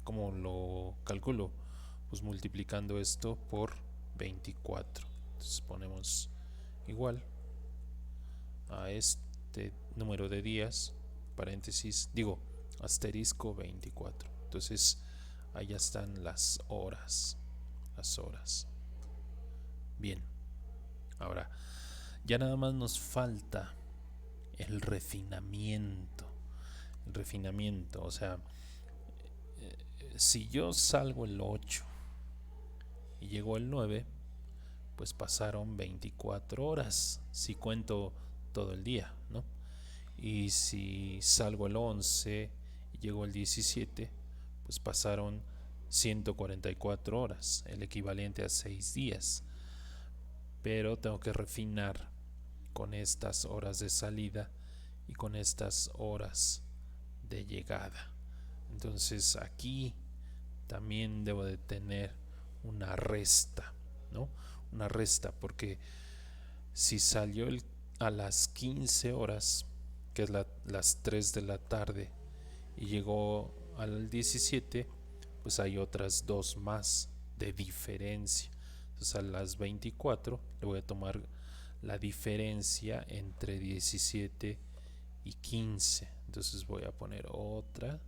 ¿cómo lo calculo? Pues multiplicando esto por 24. Entonces ponemos igual a este número de días, paréntesis, digo, asterisco 24. Entonces, ahí están las horas. Las horas. Bien. Ahora, ya nada más nos falta el refinamiento. El refinamiento, o sea, si yo salgo el 8 y llego el 9, pues pasaron 24 horas, si cuento todo el día, ¿no? Y si salgo el 11 y llego el 17, pues pasaron 144 horas, el equivalente a 6 días. Pero tengo que refinar con estas horas de salida y con estas horas de llegada. Entonces aquí también debo de tener una resta, ¿no? Una resta, porque si salió a las 15 horas, que es las 3 de la tarde, y llegó al 17, pues hay otras dos más de diferencia. Entonces a las 24 le voy a tomar la diferencia entre 17 y 15. Entonces voy a poner otra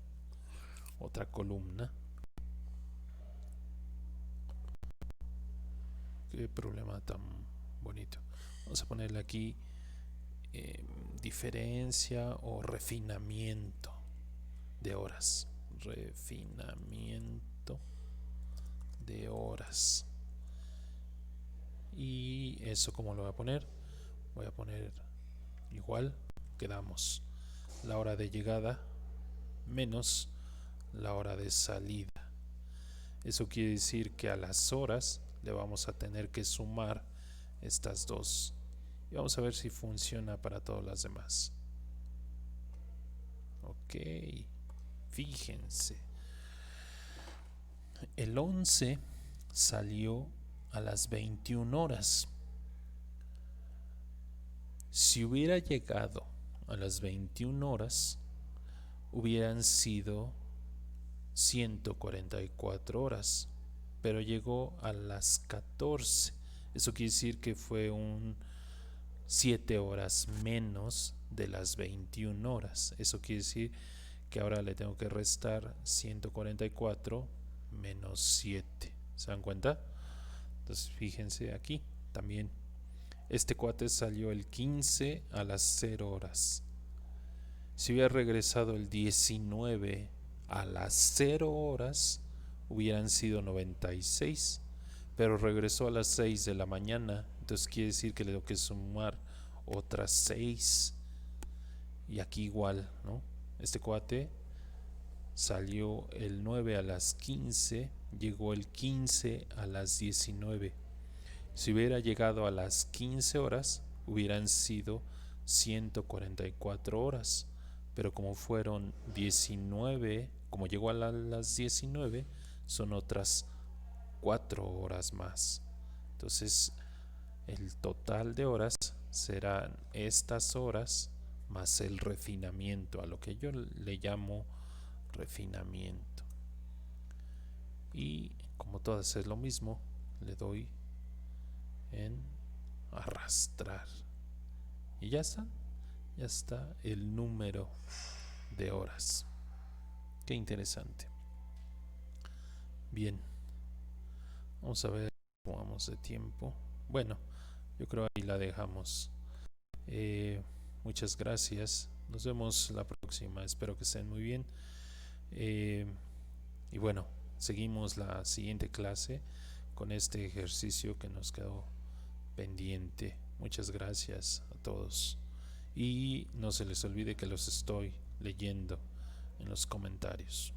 columna. Qué problema tan bonito. Vamos a ponerle aquí diferencia o refinamiento de horas. Refinamiento de horas. Y eso, ¿cómo lo voy a poner? Voy a poner igual, quedamos la hora de llegada menos la hora de salida. Eso quiere decir que a las horas le vamos a tener que sumar estas dos. Y vamos a ver si funciona para todas las demás. Ok, fíjense. El 11 salió a las 21 horas. Si hubiera llegado a las 21 horas, hubieran sido 144 horas, pero llegó a las 14. Eso quiere decir que fue 7 horas menos de las 21 horas. Eso quiere decir que ahora le tengo que restar 144 menos 7. ¿Se dan cuenta? Entonces fíjense aquí también. Este cuate salió el 15 a las 0 horas. Si hubiera regresado el 19 a las 0 horas, hubieran sido 96. Pero regresó a las 6 de la mañana. Entonces quiere decir que le tengo que sumar otras 6. Y aquí igual, ¿no? Este cuate salió el 9 a las 15, llegó el 15 a las 19. Si hubiera llegado a las 15 horas, hubieran sido 144 horas. Pero como fueron 19, como llegó a las 19, son otras 4 horas más. Entonces, el total de horas serán estas horas más el refinamiento, a lo que yo le llamo refinamiento. Y como todas es lo mismo, le doy en arrastrar y ya está el número de horas. Qué interesante. Bien, vamos a ver cómo vamos de tiempo. Bueno, yo creo ahí la dejamos. Muchas gracias, nos vemos la próxima, espero que estén muy bien. Y bueno, seguimos la siguiente clase con este ejercicio que nos quedó pendiente. Muchas gracias a todos y no se les olvide que los estoy leyendo en los comentarios.